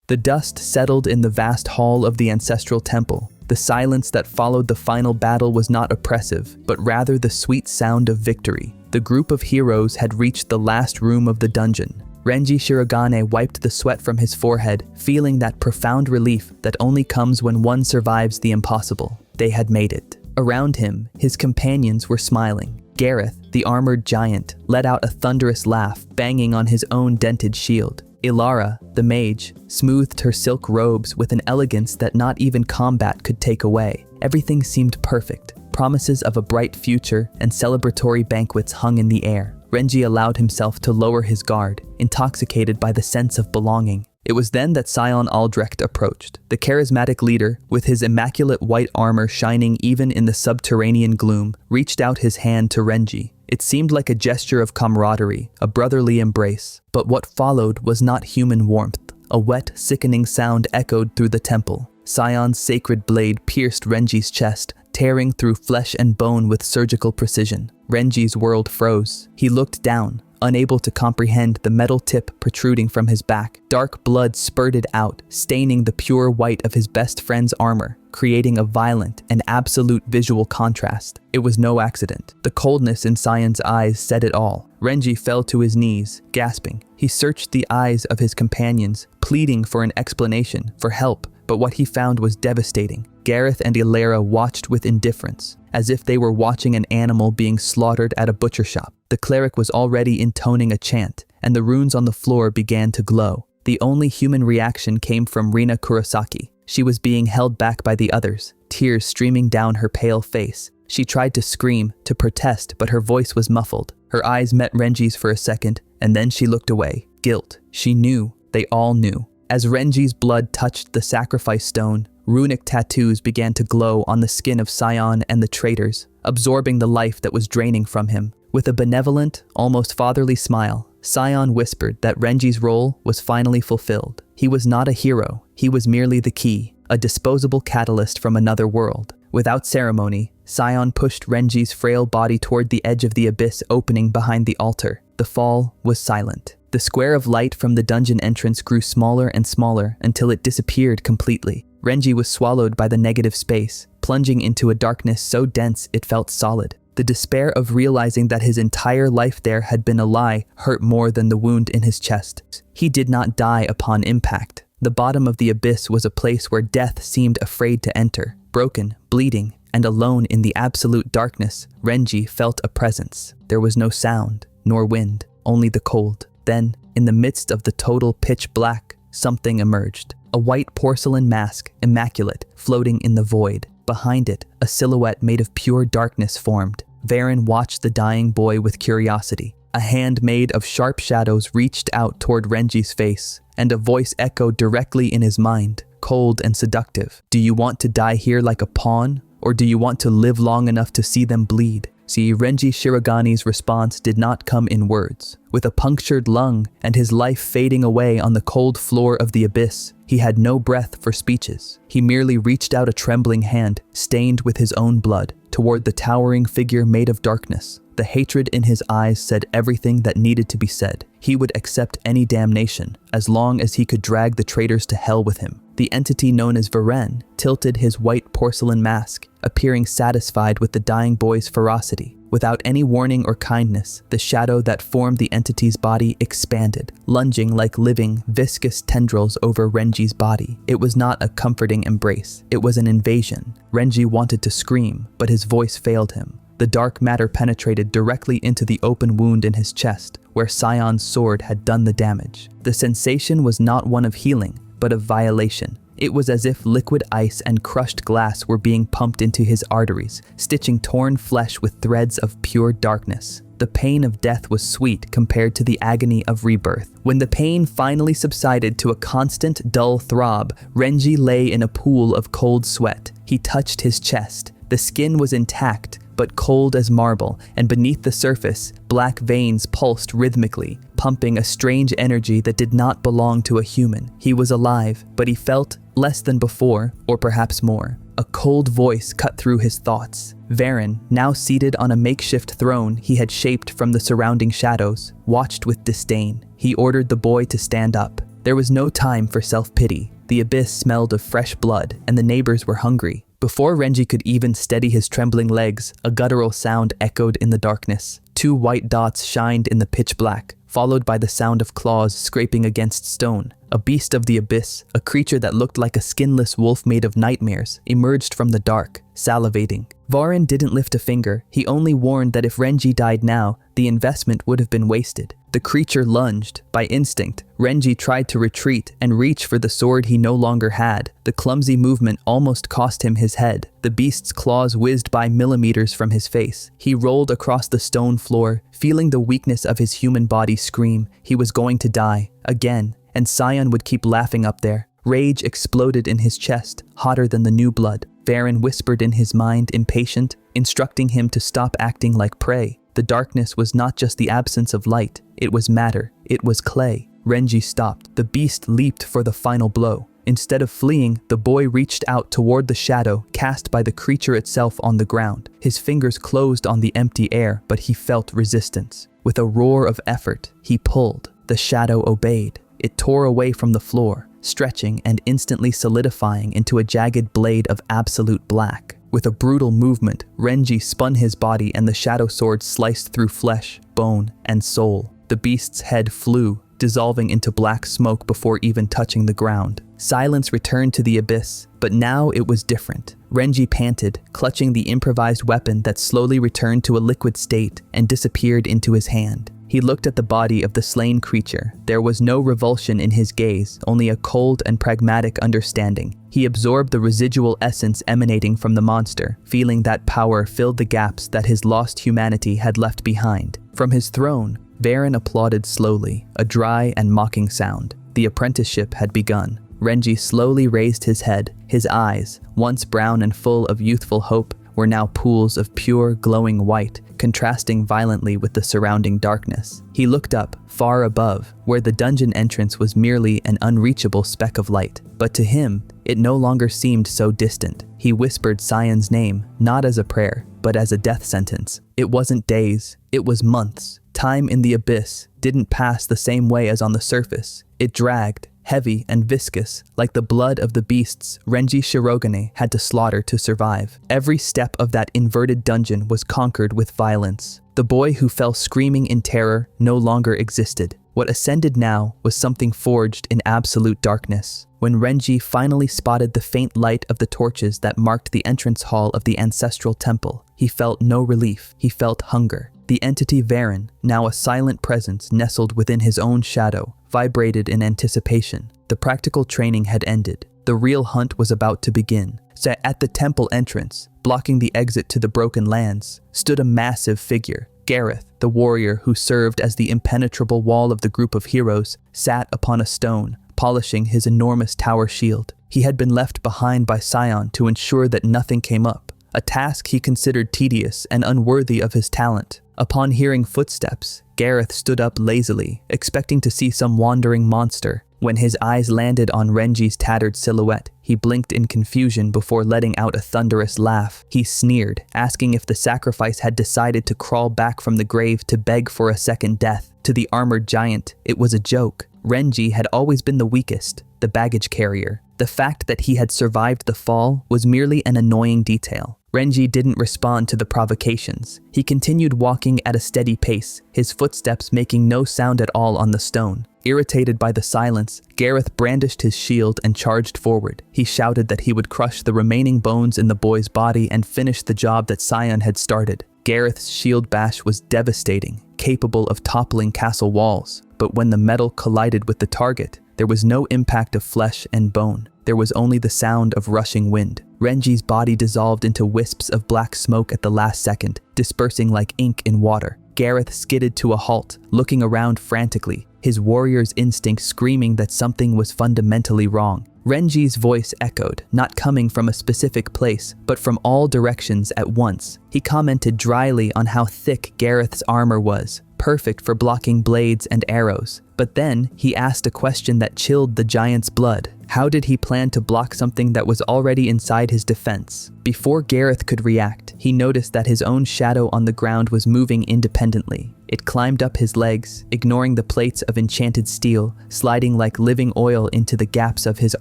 The dust settled in the vast hall of the ancestral temple. The silence that followed the final battle was not oppressive, but rather the sweet sound of victory. The group of heroes had reached the last room of the dungeon. Renji Shirogane wiped the sweat from his forehead, feeling that profound relief that only comes when one survives the impossible. They had made it. Around him, his companions were smiling. Gareth, the armored giant, let out a thunderous laugh, banging on his own dented shield. Ilara, the mage, smoothed her silk robes with an elegance that not even combat could take away. Everything seemed perfect. Promises of a bright future and celebratory banquets hung in the air. Renji allowed himself to lower his guard, intoxicated by the sense of belonging. It was then that Sion Aldrecht approached. The charismatic leader, with his immaculate white armor shining even in the subterranean gloom, reached out his hand to Renji. It seemed like a gesture of camaraderie, a brotherly embrace. But what followed was not human warmth. A wet, sickening sound echoed through the temple. Sion's sacred blade pierced Renji's chest, tearing through flesh and bone with surgical precision. Renji's world froze. He looked down, unable to comprehend the metal tip protruding from his back. Dark blood spurted out, staining the pure white of his best friend's armor, creating a violent and absolute visual contrast. It was no accident. The coldness in Sion's eyes said it all. Renji fell to his knees, gasping. He searched the eyes of his companions, pleading for an explanation, for help, but what he found was devastating. Gareth and Ilara watched with indifference, as if they were watching an animal being slaughtered at a butcher shop. The cleric was already intoning a chant, and the runes on the floor began to glow. The only human reaction came from Reena Kurosaki. She was being held back by the others, tears streaming down her pale face. She tried to scream, to protest, but her voice was muffled. Her eyes met Renji's for a second, and then she looked away. Guilt. She knew. They all knew. As Renji's blood touched the sacrifice stone, runic tattoos began to glow on the skin of Sion and the traitors, absorbing the life that was draining from him. With a benevolent, almost fatherly smile, Sion whispered that Renji's role was finally fulfilled. He was not a hero, he was merely the key, a disposable catalyst from another world. Without ceremony, Sion pushed Renji's frail body toward the edge of the abyss opening behind the altar. The fall was silent. The square of light from the dungeon entrance grew smaller and smaller until it disappeared completely. Renji was swallowed by the negative space, plunging into a darkness so dense it felt solid. The despair of realizing that his entire life there had been a lie hurt more than the wound in his chest. He did not die upon impact. The bottom of the abyss was a place where death seemed afraid to enter. Broken, bleeding, and alone in the absolute darkness, Renji felt a presence. There was no sound, nor wind, only the cold. Then, in the midst of the total pitch black, something emerged. A white porcelain mask, immaculate, floating in the void. Behind it, a silhouette made of pure darkness formed. Varen watched the dying boy with curiosity. A hand made of sharp shadows reached out toward Renji's face, and a voice echoed directly in his mind, cold and seductive. Do you want to die here like a pawn, or do you want to live long enough to see them bleed? See, Renji Shirogane's response did not come in words. With a punctured lung and his life fading away on the cold floor of the abyss, he had no breath for speeches. He merely reached out a trembling hand, stained with his own blood, toward the towering figure made of darkness. The hatred in his eyes said everything that needed to be said. He would accept any damnation, as long as he could drag the traitors to hell with him. The entity known as Varen tilted his white porcelain mask, appearing satisfied with the dying boy's ferocity. Without any warning or kindness, the shadow that formed the entity's body expanded, lunging like living, viscous tendrils over Renji's body. It was not a comforting embrace. It was an invasion. Renji wanted to scream, but his voice failed him. The dark matter penetrated directly into the open wound in his chest, where Sion's sword had done the damage. The sensation was not one of healing, but of violation. It was as if liquid ice and crushed glass were being pumped into his arteries, stitching torn flesh with threads of pure darkness. The pain of death was sweet compared to the agony of rebirth. When the pain finally subsided to a constant, dull throb, Renji lay in a pool of cold sweat. He touched his chest. The skin was intact, but cold as marble, and beneath the surface, black veins pulsed rhythmically, pumping a strange energy that did not belong to a human. He was alive, but he felt less than before, or perhaps more. A cold voice cut through his thoughts. Varen, now seated on a makeshift throne he had shaped from the surrounding shadows, watched with disdain. He ordered the boy to stand up. There was no time for self-pity. The abyss smelled of fresh blood, and the neighbors were hungry. Before Renji could even steady his trembling legs, a guttural sound echoed in the darkness. 2 white dots shined in the pitch black, followed by the sound of claws scraping against stone. A beast of the abyss, a creature that looked like a skinless wolf made of nightmares, emerged from the dark, salivating. Varen didn't lift a finger. He only warned that if Renji died now, the investment would have been wasted. The creature lunged. By instinct, Renji tried to retreat and reach for the sword he no longer had. The clumsy movement almost cost him his head. The beast's claws whizzed by millimeters from his face. He rolled across the stone floor, feeling the weakness of his human body scream. He was going to die. Again. And Sion would keep laughing up there. Rage exploded in his chest, hotter than the new blood. Varen whispered in his mind, impatient, instructing him to stop acting like prey. The darkness was not just the absence of light. It was matter. It was clay. Renji stopped. The beast leaped for the final blow. Instead of fleeing, the boy reached out toward the shadow cast by the creature itself on the ground. His fingers closed on the empty air, but he felt resistance. With a roar of effort, he pulled. The shadow obeyed. It tore away from the floor, stretching and instantly solidifying into a jagged blade of absolute black. With a brutal movement, Renji spun his body and the shadow sword sliced through flesh, bone, and soul. The beast's head flew, dissolving into black smoke before even touching the ground. Silence returned to the abyss, but now it was different. Renji panted, clutching the improvised weapon that slowly returned to a liquid state and disappeared into his hand. He looked at the body of the slain creature. There was no revulsion in his gaze, only a cold and pragmatic understanding. He absorbed the residual essence emanating from the monster, feeling that power filled the gaps that his lost humanity had left behind. From his throne, Varen applauded slowly, a dry and mocking sound. The apprenticeship had begun. Renji slowly raised his head. His eyes, once brown and full of youthful hope, were now pools of pure, glowing white, contrasting violently with the surrounding darkness. He looked up, far above, where the dungeon entrance was merely an unreachable speck of light. But to him, it no longer seemed so distant. He whispered Sion's name, not as a prayer, but as a death sentence. It wasn't days, it was months. Time in the abyss didn't pass the same way as on the surface. It dragged, heavy and viscous, like the blood of the beasts Renji Shirogane had to slaughter to survive. Every step of that inverted dungeon was conquered with violence. The boy who fell screaming in terror no longer existed. What ascended now was something forged in absolute darkness. When Renji finally spotted the faint light of the torches that marked the entrance hall of the ancestral temple, he felt no relief. He felt hunger. The entity Varen, now a silent presence nestled within his own shadow, vibrated in anticipation. The practical training had ended. The real hunt was about to begin. So at the temple entrance, blocking the exit to the Broken Lands, stood a massive figure. Gareth, the warrior who served as the impenetrable wall of the group of heroes, sat upon a stone, polishing his enormous tower shield. He had been left behind by Sion to ensure that nothing came up, a task he considered tedious and unworthy of his talent. Upon hearing footsteps, Gareth stood up lazily, expecting to see some wandering monster. When his eyes landed on Renji's tattered silhouette, he blinked in confusion before letting out a thunderous laugh. He sneered, asking if the sacrifice had decided to crawl back from the grave to beg for a second death. To the armored giant, it was a joke. Renji had always been the weakest, the baggage carrier. The fact that he had survived the fall was merely an annoying detail. Renji didn't respond to the provocations. He continued walking at a steady pace, his footsteps making no sound at all on the stone. Irritated by the silence, Gareth brandished his shield and charged forward. He shouted that he would crush the remaining bones in the boy's body and finish the job that Sion had started. Gareth's shield bash was devastating, capable of toppling castle walls. But when the metal collided with the target, there was no impact of flesh and bone. There was only the sound of rushing wind. Renji's body dissolved into wisps of black smoke at the last second, dispersing like ink in water. Gareth skidded to a halt, looking around frantically, his warrior's instinct screaming that something was fundamentally wrong. Renji's voice echoed, not coming from a specific place, but from all directions at once. He commented dryly on how thick Gareth's armor was, perfect for blocking blades and arrows. But then, he asked a question that chilled the giant's blood. How did he plan to block something that was already inside his defense? Before Gareth could react, he noticed that his own shadow on the ground was moving independently. It climbed up his legs, ignoring the plates of enchanted steel, sliding like living oil into the gaps of his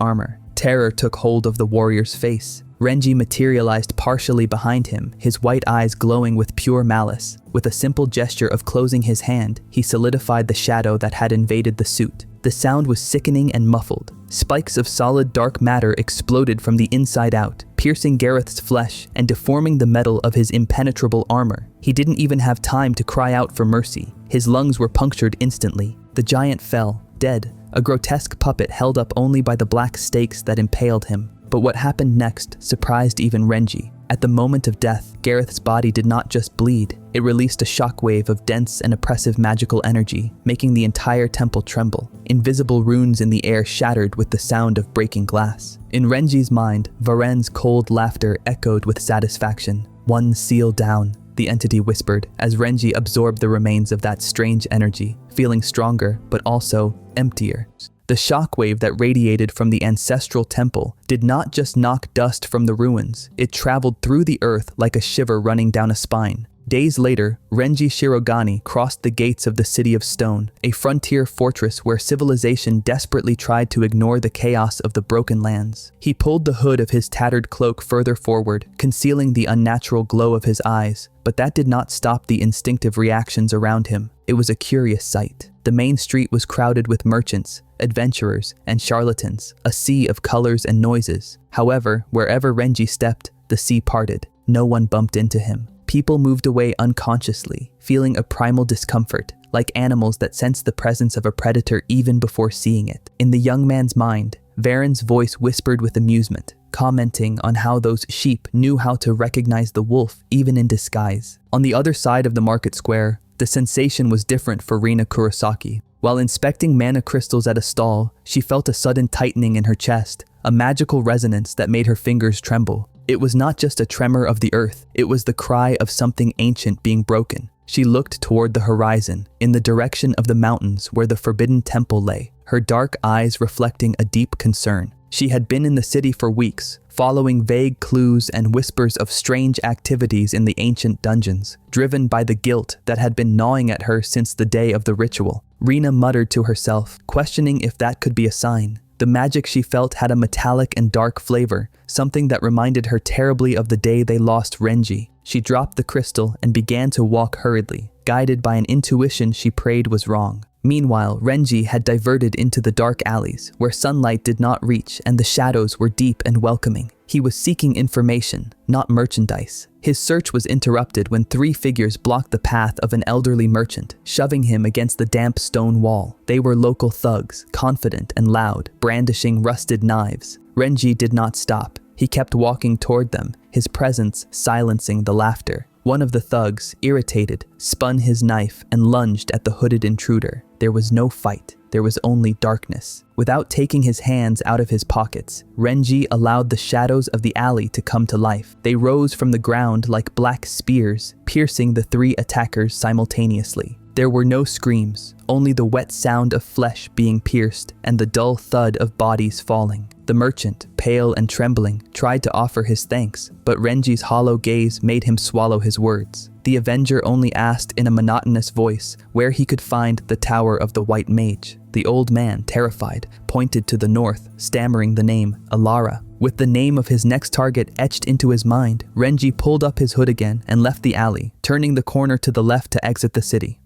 armor. Terror took hold of the warrior's face. Renji materialized partially behind him, his white eyes glowing with pure malice. With a simple gesture of closing his hand, he solidified the shadow that had invaded the suit. The sound was sickening and muffled. Spikes of solid dark matter exploded from the inside out, piercing Gareth's flesh and deforming the metal of his impenetrable armor. He didn't even have time to cry out for mercy. His lungs were punctured instantly. The giant fell, dead, a grotesque puppet held up only by the black stakes that impaled him. But what happened next surprised even Renji. At the moment of death, Gareth's body did not just bleed. It released a shockwave of dense and oppressive magical energy, making the entire temple tremble. Invisible runes in the air shattered with the sound of breaking glass. In Renji's mind, Varen's cold laughter echoed with satisfaction. "One seal down," the entity whispered, as Renji absorbed the remains of that strange energy, feeling stronger, but also emptier. The shockwave that radiated from the ancestral temple did not just knock dust from the ruins, it traveled through the earth like a shiver running down a spine. Days later, Renji Shirogane crossed the gates of the City of Stone, a frontier fortress where civilization desperately tried to ignore the chaos of the Broken Lands. He pulled the hood of his tattered cloak further forward, concealing the unnatural glow of his eyes, but that did not stop the instinctive reactions around him. It was a curious sight. The main street was crowded with merchants, adventurers, and charlatans, a sea of colors and noises. However, wherever Renji stepped, the sea parted. No one bumped into him. People moved away unconsciously, feeling a primal discomfort, like animals that sense the presence of a predator even before seeing it. In the young man's mind, Varen's voice whispered with amusement, commenting on how those sheep knew how to recognize the wolf even in disguise. On the other side of the market square, the sensation was different for Reena Kurosaki. While inspecting mana crystals at a stall, she felt a sudden tightening in her chest, a magical resonance that made her fingers tremble. It was not just a tremor of the earth, it was the cry of something ancient being broken. She looked toward the horizon, in the direction of the mountains where the forbidden temple lay, her dark eyes reflecting a deep concern. She had been in the city for weeks, following vague clues and whispers of strange activities in the ancient dungeons, driven by the guilt that had been gnawing at her since the day of the ritual. Reena muttered to herself, questioning if that could be a sign. The magic she felt had a metallic and dark flavor, something that reminded her terribly of the day they lost Renji. She dropped the crystal and began to walk hurriedly, guided by an intuition she prayed was wrong. Meanwhile, Renji had diverted into the dark alleys, where sunlight did not reach and the shadows were deep and welcoming. He was seeking information, not merchandise. His search was interrupted when 3 figures blocked the path of an elderly merchant, shoving him against the damp stone wall. They were local thugs, confident and loud, brandishing rusted knives. Renji did not stop. He kept walking toward them, his presence silencing the laughter. One of the thugs, irritated, spun his knife and lunged at the hooded intruder. There was no fight. There was only darkness. Without taking his hands out of his pockets, Renji allowed the shadows of the alley to come to life. They rose from the ground like black spears, piercing the 3 attackers simultaneously. There were no screams, only the wet sound of flesh being pierced and the dull thud of bodies falling. The merchant, pale and trembling, tried to offer his thanks, but Renji's hollow gaze made him swallow his words. The Avenger only asked in a monotonous voice where he could find the Tower of the White Mage. The old man, terrified, pointed to the north, stammering the name, Alara. With the name of his next target etched into his mind, Renji pulled up his hood again and left the alley, turning the corner to the left to exit the city.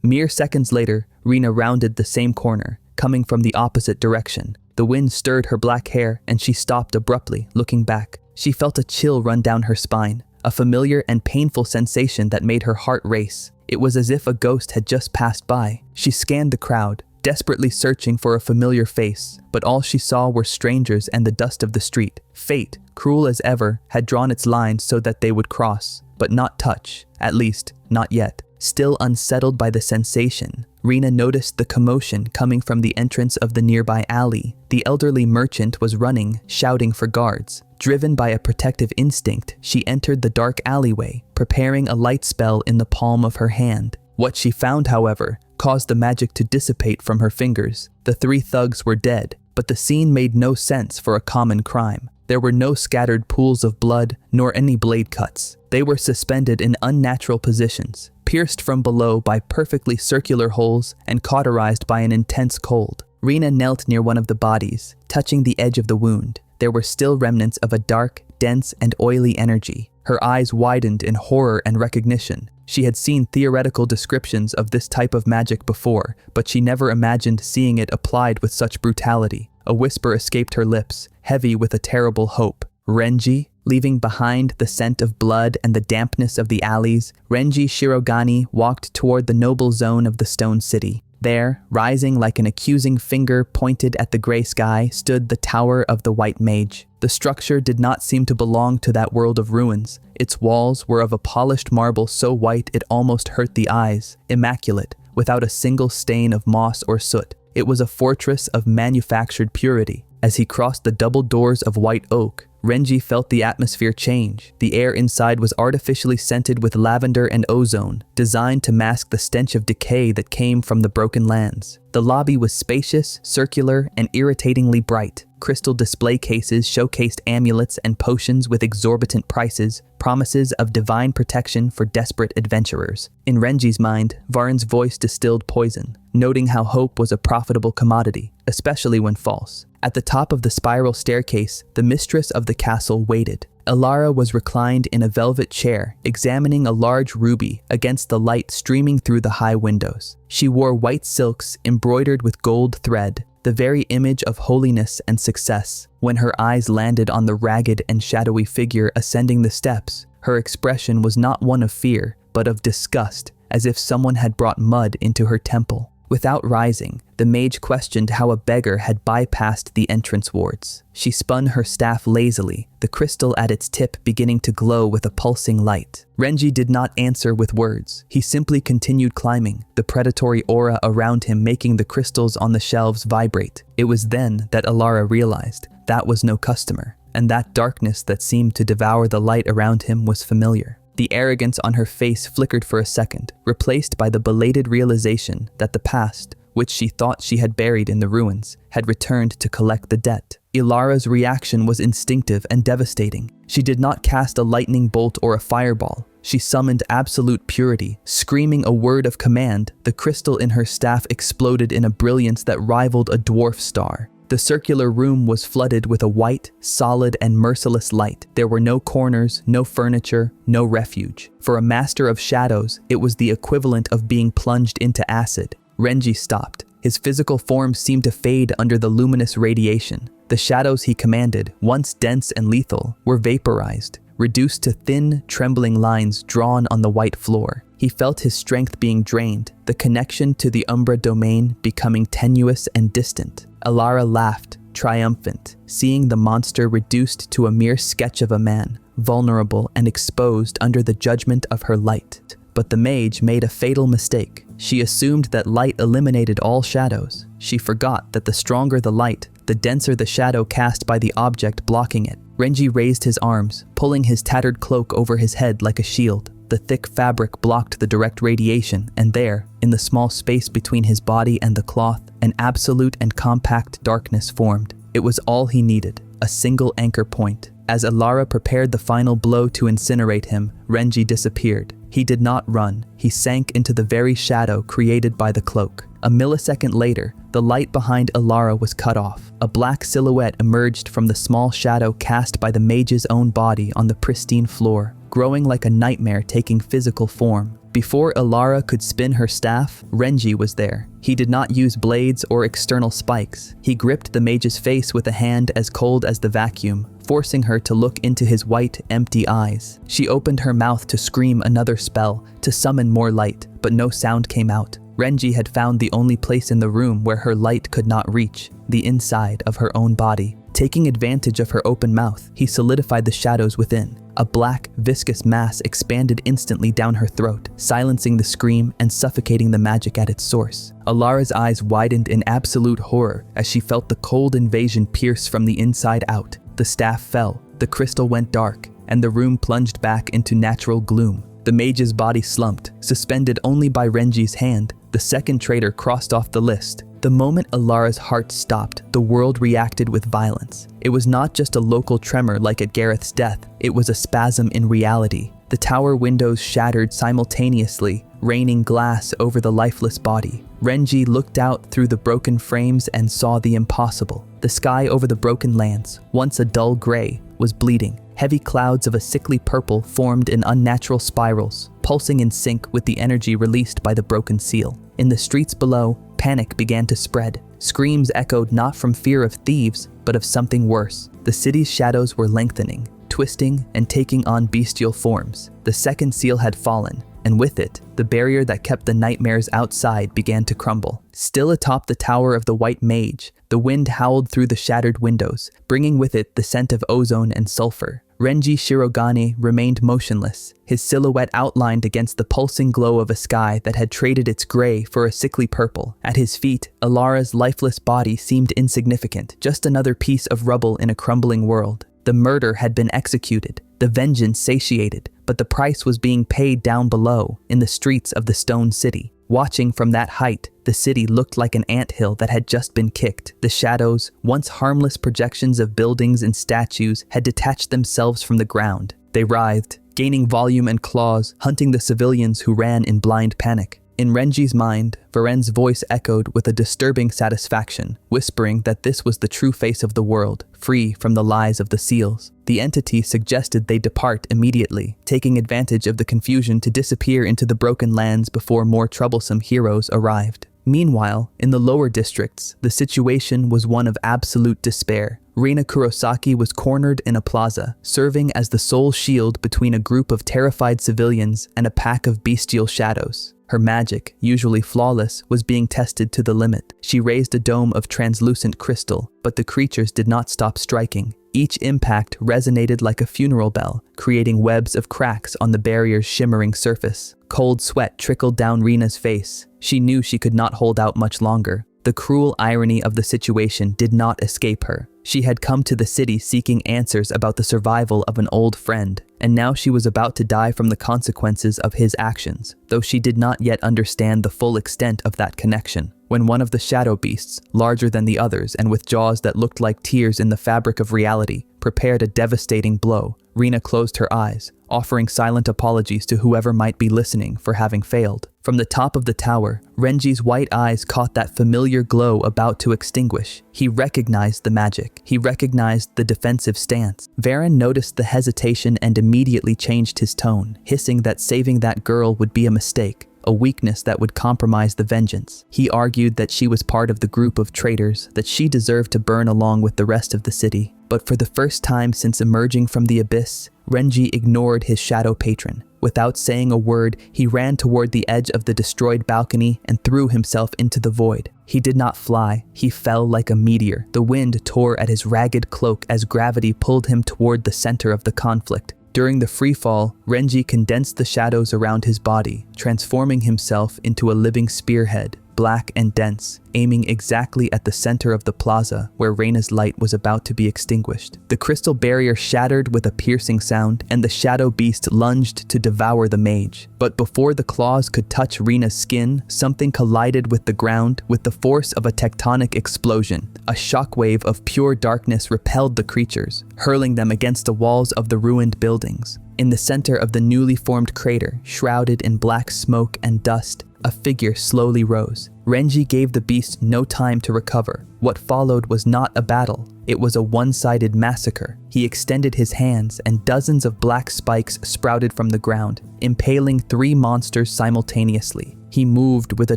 Mere seconds later, Reena rounded the same corner, coming from the opposite direction. The wind stirred her black hair and she stopped abruptly, looking back. She felt a chill run down her spine, a familiar and painful sensation that made her heart race. It was as if a ghost had just passed by. She scanned the crowd, desperately searching for a familiar face, but all she saw were strangers and the dust of the street. Fate, cruel as ever, had drawn its lines so that they would cross, but not touch, at least, not yet. Still unsettled by the sensation, Reena noticed the commotion coming from the entrance of the nearby alley. The elderly merchant was running, shouting for guards. Driven by a protective instinct, she entered the dark alleyway, preparing a light spell in the palm of her hand. What she found, however, caused the magic to dissipate from her fingers. The 3 thugs were dead, but the scene made no sense for a common crime. There were no scattered pools of blood, nor any blade cuts. They were suspended in unnatural positions, pierced from below by perfectly circular holes and cauterized by an intense cold. Reena knelt near one of the bodies, touching the edge of the wound. There were still remnants of a dark, dense, and oily energy. Her eyes widened in horror and recognition. She had seen theoretical descriptions of this type of magic before, but she never imagined seeing it applied with such brutality. A whisper escaped her lips, heavy with a terrible hope. Renji? Leaving behind the scent of blood and the dampness of the alleys, Renji Shirogane walked toward the noble zone of the stone city. There, rising like an accusing finger pointed at the gray sky, stood the Tower of the White Mage. The structure did not seem to belong to that world of ruins. Its walls were of a polished marble so white it almost hurt the eyes, immaculate, without a single stain of moss or soot. It was a fortress of manufactured purity. As he crossed the double doors of white oak, Renji felt the atmosphere change. The air inside was artificially scented with lavender and ozone, designed to mask the stench of decay that came from the broken lands. The lobby was spacious, circular, and irritatingly bright. Crystal display cases showcased amulets and potions with exorbitant prices, promises of divine protection for desperate adventurers. In Renji's mind, Varn's voice distilled poison, noting how hope was a profitable commodity, especially when false. At the top of the spiral staircase, the mistress of the castle waited. Elara was reclined in a velvet chair, examining a large ruby against the light streaming through the high windows. She wore white silks embroidered with gold thread, the very image of holiness and success. When her eyes landed on the ragged and shadowy figure ascending the steps, her expression was not one of fear, but of disgust, as if someone had brought mud into her temple. Without rising, the mage questioned how a beggar had bypassed the entrance wards. She spun her staff lazily, the crystal at its tip beginning to glow with a pulsing light. Renji did not answer with words. He simply continued climbing, the predatory aura around him making the crystals on the shelves vibrate. It was then that Elara realized that was no customer, and that darkness that seemed to devour the light around him was familiar. The arrogance on her face flickered for a second, replaced by the belated realization that the past, which she thought she had buried in the ruins, had returned to collect the debt. Elara's reaction was instinctive and devastating. She did not cast a lightning bolt or a fireball. She summoned absolute purity. Screaming a word of command, the crystal in her staff exploded in a brilliance that rivaled a dwarf star. The circular room was flooded with a white, solid, and merciless light. There were no corners, no furniture, no refuge. For a master of shadows, it was the equivalent of being plunged into acid. Renji stopped. His physical form seemed to fade under the luminous radiation. The shadows he commanded, once dense and lethal, were vaporized, reduced to thin, trembling lines drawn on the white floor. He felt his strength being drained, the connection to the Umbra domain becoming tenuous and distant. Elara laughed, triumphant, seeing the monster reduced to a mere sketch of a man, vulnerable and exposed under the judgment of her light. But the mage made a fatal mistake. She assumed that light eliminated all shadows. She forgot that the stronger the light, the denser the shadow cast by the object blocking it. Renji raised his arms, pulling his tattered cloak over his head like a shield. The thick fabric blocked the direct radiation, and there, in the small space between his body and the cloth, an absolute and compact darkness formed. It was all he needed, a single anchor point. As Elara prepared the final blow to incinerate him, Renji disappeared. He did not run. He sank into the very shadow created by the cloak. A millisecond later, the light behind Elara was cut off. A black silhouette emerged from the small shadow cast by the mage's own body on the pristine floor, growing like a nightmare taking physical form. Before Elara could spin her staff, Renji was there. He did not use blades or external spikes. He gripped the mage's face with a hand as cold as the vacuum, forcing her to look into his white, empty eyes. She opened her mouth to scream another spell, to summon more light, but no sound came out. Renji had found the only place in the room where her light could not reach, the inside of her own body. Taking advantage of her open mouth, he solidified the shadows within. A black, viscous mass expanded instantly down her throat, silencing the scream and suffocating the magic at its source. Elara's eyes widened in absolute horror as she felt the cold invasion pierce from the inside out. The staff fell, the crystal went dark, and the room plunged back into natural gloom. The mage's body slumped, suspended only by Renji's hand. The second traitor crossed off the list. The moment Elara's heart stopped, the world reacted with violence. It was not just a local tremor like at Gareth's death, it was a spasm in reality. The tower windows shattered simultaneously, raining glass over the lifeless body. Renji looked out through the broken frames and saw the impossible. The sky over the broken lands, once a dull gray, was bleeding. Heavy clouds of a sickly purple formed in unnatural spirals, pulsing in sync with the energy released by the broken seal. In the streets below, panic began to spread. Screams echoed not from fear of thieves, but of something worse. The city's shadows were lengthening, twisting, and taking on bestial forms. The second seal had fallen, and with it, the barrier that kept the nightmares outside began to crumble. Still atop the tower of the White Mage, the wind howled through the shattered windows, bringing with it the scent of ozone and sulfur. Renji Shirogane remained motionless, his silhouette outlined against the pulsing glow of a sky that had traded its gray for a sickly purple. At his feet, Alara's lifeless body seemed insignificant, just another piece of rubble in a crumbling world. The murder had been executed, the vengeance satiated, but the price was being paid down below, in the streets of the Stone City. Watching from that height, the city looked like an anthill that had just been kicked. The shadows, once harmless projections of buildings and statues, had detached themselves from the ground. They writhed, gaining volume and claws, hunting the civilians who ran in blind panic. In Renji's mind, Varen's voice echoed with a disturbing satisfaction, whispering that this was the true face of the world, free from the lies of the seals. The entity suggested they depart immediately, taking advantage of the confusion to disappear into the broken lands before more troublesome heroes arrived. Meanwhile, in the lower districts, the situation was one of absolute despair. Reena Kurosaki was cornered in a plaza, serving as the sole shield between a group of terrified civilians and a pack of bestial shadows. Her magic, usually flawless, was being tested to the limit. She raised a dome of translucent crystal, but the creatures did not stop striking. Each impact resonated like a funeral bell, creating webs of cracks on the barrier's shimmering surface. Cold sweat trickled down Reena's face. She knew she could not hold out much longer. The cruel irony of the situation did not escape her. She had come to the city seeking answers about the survival of an old friend, and now she was about to die from the consequences of his actions, though she did not yet understand the full extent of that connection. When one of the shadow beasts, larger than the others and with jaws that looked like tears in the fabric of reality, prepared a devastating blow, Reena closed her eyes, offering silent apologies to whoever might be listening for having failed. From the top of the tower, Renji's white eyes caught that familiar glow about to extinguish. He recognized the magic. He recognized the defensive stance. Varen noticed the hesitation and immediately changed his tone, hissing that saving that girl would be a mistake, a weakness that would compromise the vengeance. He argued that she was part of the group of traitors, that she deserved to burn along with the rest of the city. But for the first time since emerging from the abyss, Renji ignored his shadow patron. Without saying a word, he ran toward the edge of the destroyed balcony and threw himself into the void. He did not fly. He fell like a meteor. The wind tore at his ragged cloak as gravity pulled him toward the center of the conflict. During the freefall, Renji condensed the shadows around his body, transforming himself into a living spearhead, black and dense, aiming exactly at the center of the plaza where Reena's light was about to be extinguished. The crystal barrier shattered with a piercing sound, and the shadow beast lunged to devour the mage. But before the claws could touch Reena's skin, something collided with the ground with the force of a tectonic explosion. A shockwave of pure darkness repelled the creatures, hurling them against the walls of the ruined buildings. In the center of the newly formed crater, shrouded in black smoke and dust, a figure slowly rose. Renji gave the beast no time to recover. What followed was not a battle. It was a one-sided massacre. He extended his hands, and dozens of black spikes sprouted from the ground, impaling 3 monsters simultaneously. He moved with a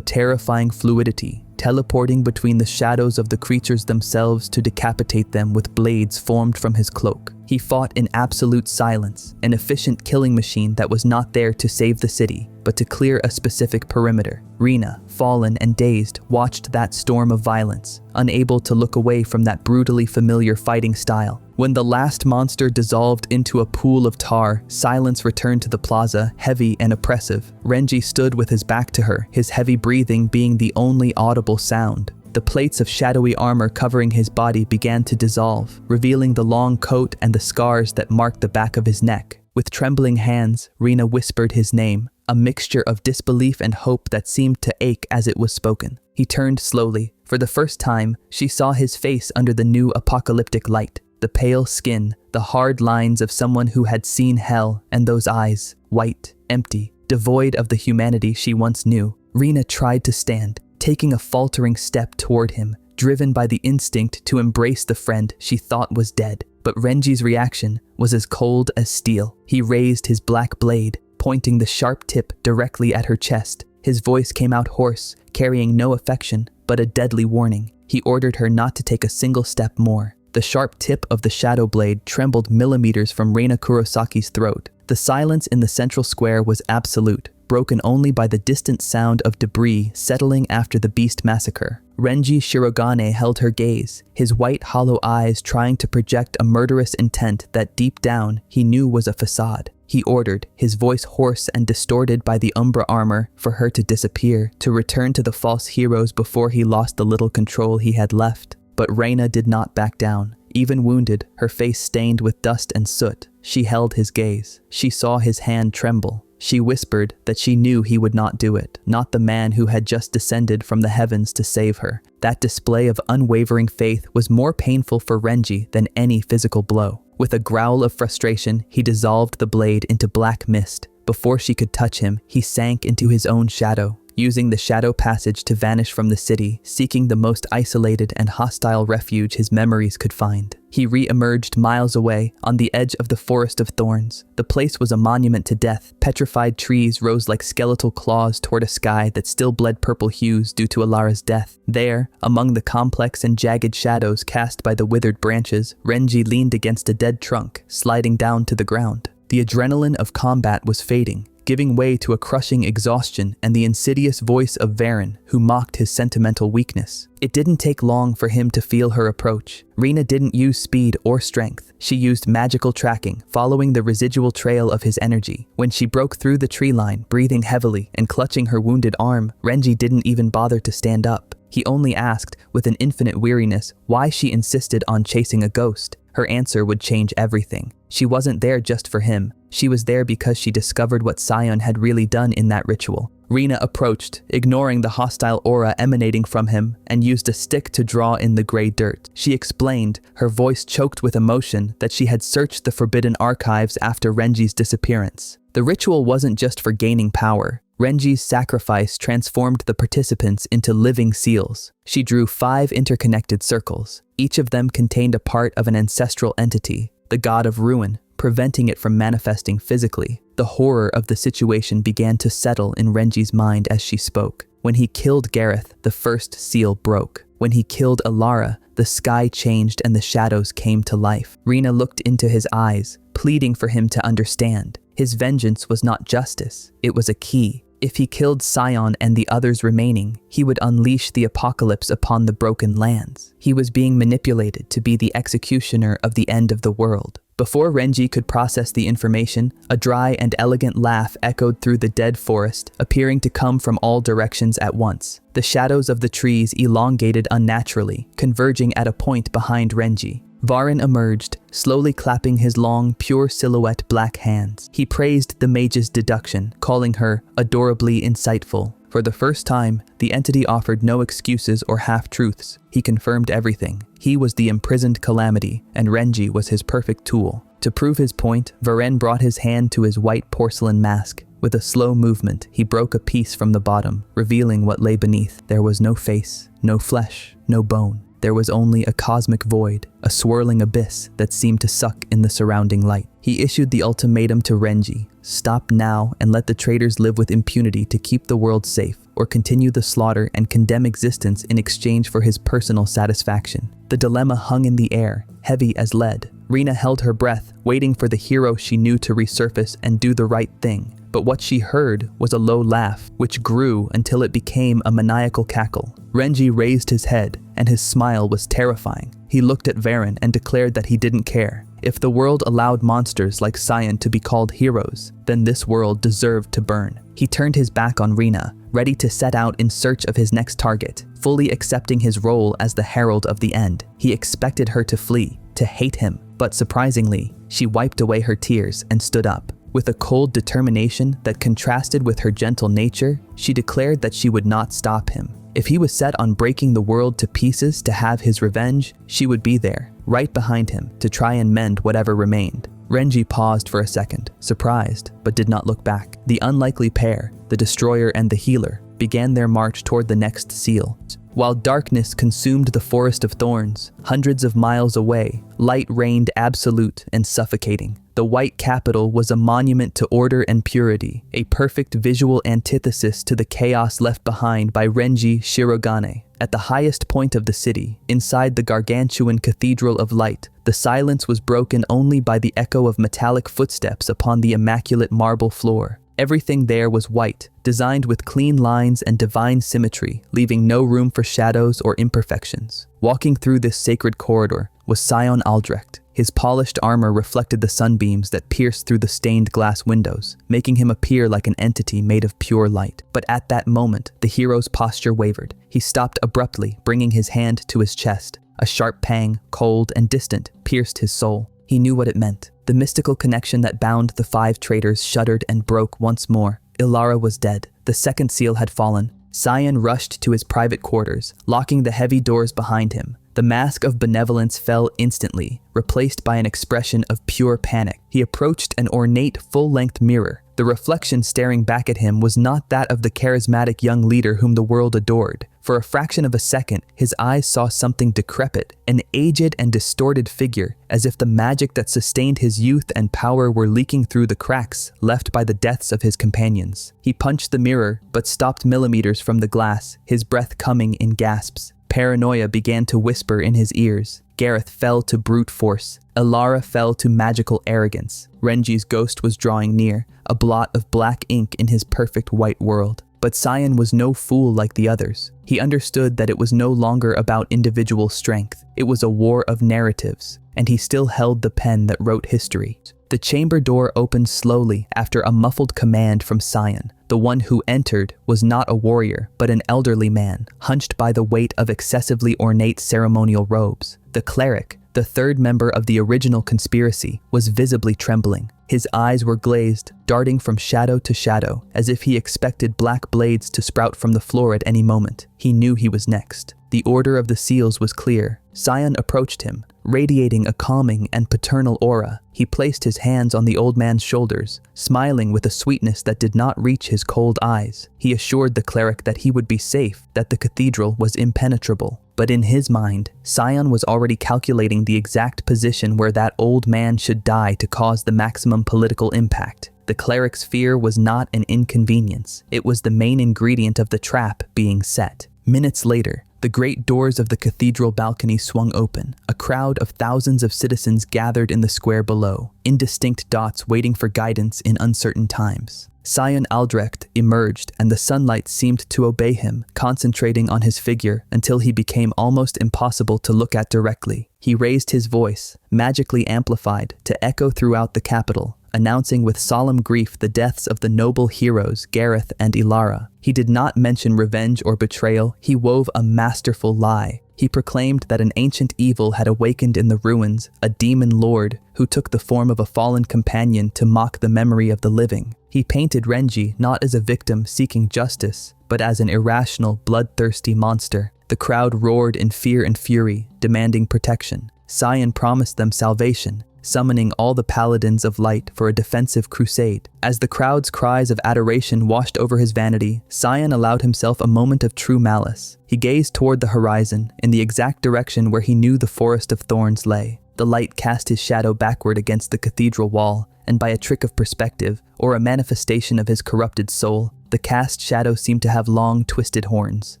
terrifying fluidity, teleporting between the shadows of the creatures themselves to decapitate them with blades formed from his cloak. He fought in absolute silence, an efficient killing machine that was not there to save the city, but to clear a specific perimeter. Reena, fallen and dazed, watched that storm of violence, unable to look away from that brutally familiar fighting style. When the last monster dissolved into a pool of tar, silence returned to the plaza, heavy and oppressive. Renji stood with his back to her, his heavy breathing being the only audible sound. The plates of shadowy armor covering his body began to dissolve, revealing the long coat and the scars that marked the back of his neck. With trembling hands, Reena whispered his name, a mixture of disbelief and hope that seemed to ache as it was spoken. He turned slowly. For the first time, she saw his face under the new apocalyptic light. The pale skin, the hard lines of someone who had seen hell, and those eyes, white, empty, Devoid of the humanity she once knew, Reena tried to stand, taking a faltering step toward him, driven by the instinct to embrace the friend she thought was dead. But Renji's reaction was as cold as steel. He raised his black blade, pointing the sharp tip directly at her chest. His voice came out hoarse, carrying no affection, but a deadly warning. He ordered her not to take a single step more. The sharp tip of the shadow blade trembled millimeters from Reina Kurosaki's throat. The silence in the central square was absolute, broken only by the distant sound of debris settling after the beast massacre. Renji Shirogane held her gaze, his white hollow eyes trying to project a murderous intent that deep down he knew was a facade. He ordered, his voice hoarse and distorted by the Umbra armor, for her to disappear, to return to the false heroes before he lost the little control he had left. But Reina did not back down. Even wounded, her face stained with dust and soot, she held his gaze. She saw his hand tremble. She whispered that she knew he would not do it, not the man who had just descended from the heavens to save her. That display of unwavering faith was more painful for Renji than any physical blow. With a growl of frustration, he dissolved the blade into black mist. Before she could touch him, he sank into his own shadow, using the shadow passage to vanish from the city, seeking the most isolated and hostile refuge his memories could find. He re-emerged miles away, on the edge of the forest of thorns. The place was a monument to death. Petrified trees rose like skeletal claws toward a sky that still bled purple hues due to Alara's death. There, among the complex and jagged shadows cast by the withered branches, Renji leaned against a dead trunk, sliding down to the ground. The adrenaline of combat was fading, giving way to a crushing exhaustion and the insidious voice of Varen, who mocked his sentimental weakness. It didn't take long for him to feel her approach. Reena didn't use speed or strength. She used magical tracking, following the residual trail of his energy. When she broke through the tree line, breathing heavily and clutching her wounded arm, Renji didn't even bother to stand up. He only asked, with an infinite weariness, why she insisted on chasing a ghost. Her answer would change everything. She wasn't there just for him. She was there because she discovered what Sion had really done in that ritual. Reena approached, ignoring the hostile aura emanating from him, and used a stick to draw in the gray dirt. She explained, her voice choked with emotion, that she had searched the forbidden archives after Renji's disappearance. The ritual wasn't just for gaining power. Renji's sacrifice transformed the participants into living seals. She drew 5 interconnected circles. Each of them contained a part of an ancestral entity, the god of ruin, preventing it from manifesting physically. The horror of the situation began to settle in Renji's mind as she spoke. When he killed Gareth, the first seal broke. When he killed Alara, the sky changed and the shadows came to life. Reena looked into his eyes, pleading for him to understand. His vengeance was not justice, it was a key. If he killed Sion and the others remaining, he would unleash the apocalypse upon the broken lands. He was being manipulated to be the executioner of the end of the world. Before Renji could process the information, a dry and elegant laugh echoed through the dead forest, appearing to come from all directions at once. The shadows of the trees elongated unnaturally, converging at a point behind Renji. Varen emerged, slowly clapping his long, pure silhouette black hands. He praised the mage's deduction, calling her adorably insightful. For the first time, the entity offered no excuses or half-truths. He confirmed everything. He was the imprisoned calamity, and Renji was his perfect tool. To prove his point, Varen brought his hand to his white porcelain mask. With a slow movement, he broke a piece from the bottom, revealing what lay beneath. There was no face, no flesh, no bone. There was only a cosmic void, a swirling abyss that seemed to suck in the surrounding light. He issued the ultimatum to Renji: stop now and let the traitors live with impunity to keep the world safe, or continue the slaughter and condemn existence in exchange for his personal satisfaction. The dilemma hung in the air, heavy as lead. Reena held her breath, waiting for the hero she knew to resurface and do the right thing. But what she heard was a low laugh, which grew until it became a maniacal cackle. Renji raised his head, and his smile was terrifying. He looked at Varen and declared that he didn't care. If the world allowed monsters like Sion to be called heroes, then this world deserved to burn. He turned his back on Reena, ready to set out in search of his next target, fully accepting his role as the herald of the end. He expected her to flee, to hate him, but surprisingly, she wiped away her tears and stood up. With a cold determination that contrasted with her gentle nature, she declared that she would not stop him. If he was set on breaking the world to pieces to have his revenge, she would be there, right behind him, to try and mend whatever remained. Renji paused for a second, surprised, but did not look back. The unlikely pair, the destroyer and the healer, began their march toward the next seal. While darkness consumed the forest of thorns, hundreds of miles away, light reigned absolute and suffocating. The white capital was a monument to order and purity, a perfect visual antithesis to the chaos left behind by Renji Shirogane. At the highest point of the city, inside the gargantuan Cathedral of Light, the silence was broken only by the echo of metallic footsteps upon the immaculate marble floor. Everything there was white, designed with clean lines and divine symmetry, leaving no room for shadows or imperfections. Walking through this sacred corridor was Sion Aldrecht. His polished armor reflected the sunbeams that pierced through the stained glass windows, making him appear like an entity made of pure light. But at that moment, the hero's posture wavered. He stopped abruptly, bringing his hand to his chest. A sharp pang, cold and distant, pierced his soul. He knew what it meant. The mystical connection that bound the 5 traitors shuddered and broke once more. Ilara was dead. The second seal had fallen. Sion rushed to his private quarters, locking the heavy doors behind him. The mask of benevolence fell instantly, replaced by an expression of pure panic. He approached an ornate, full-length mirror. The reflection staring back at him was not that of the charismatic young leader whom the world adored. For a fraction of a second, his eyes saw something decrepit, an aged and distorted figure, as if the magic that sustained his youth and power were leaking through the cracks left by the deaths of his companions. He punched the mirror, but stopped millimeters from the glass, his breath coming in gasps. Paranoia began to whisper in his ears. Gareth fell to brute force. Ilara fell to magical arrogance. Renji's ghost was drawing near, a blot of black ink in his perfect white world. But Sion was no fool like the others. He understood that it was no longer about individual strength. It was a war of narratives, and he still held the pen that wrote history. The chamber door opened slowly after a muffled command from Sion. The one who entered was not a warrior, but an elderly man, hunched by the weight of excessively ornate ceremonial robes. The cleric, the third member of the original conspiracy, was visibly trembling. His eyes were glazed, darting from shadow to shadow, as if he expected black blades to sprout from the floor at any moment. He knew he was next. The order of the seals was clear. Sion approached him, radiating a calming and paternal aura. He placed his hands on the old man's shoulders, smiling with a sweetness that did not reach his cold eyes. He assured the cleric that he would be safe, that the cathedral was impenetrable. But in his mind, Sion was already calculating the exact position where that old man should die to cause the maximum political impact. The cleric's fear was not an inconvenience. It was the main ingredient of the trap being set. Minutes later, the great doors of the cathedral balcony swung open. A crowd of thousands of citizens gathered in the square below, indistinct dots waiting for guidance in uncertain times. Sion Aldrecht emerged, and the sunlight seemed to obey him, concentrating on his figure until he became almost impossible to look at directly. He raised his voice, magically amplified, to echo throughout the capital, announcing with solemn grief the deaths of the noble heroes Gareth and Ilara. He did not mention revenge or betrayal. He wove a masterful lie. He proclaimed that an ancient evil had awakened in the ruins, a demon lord who took the form of a fallen companion to mock the memory of the living. He painted Renji not as a victim seeking justice, but as an irrational, bloodthirsty monster. The crowd roared in fear and fury, demanding protection. Sion promised them salvation, summoning all the paladins of light for a defensive crusade. As the crowd's cries of adoration washed over his vanity, Sion allowed himself a moment of true malice. He gazed toward the horizon, in the exact direction where he knew the forest of thorns lay. The light cast his shadow backward against the cathedral wall, and by a trick of perspective, or a manifestation of his corrupted soul, the cast shadow seemed to have long, twisted horns.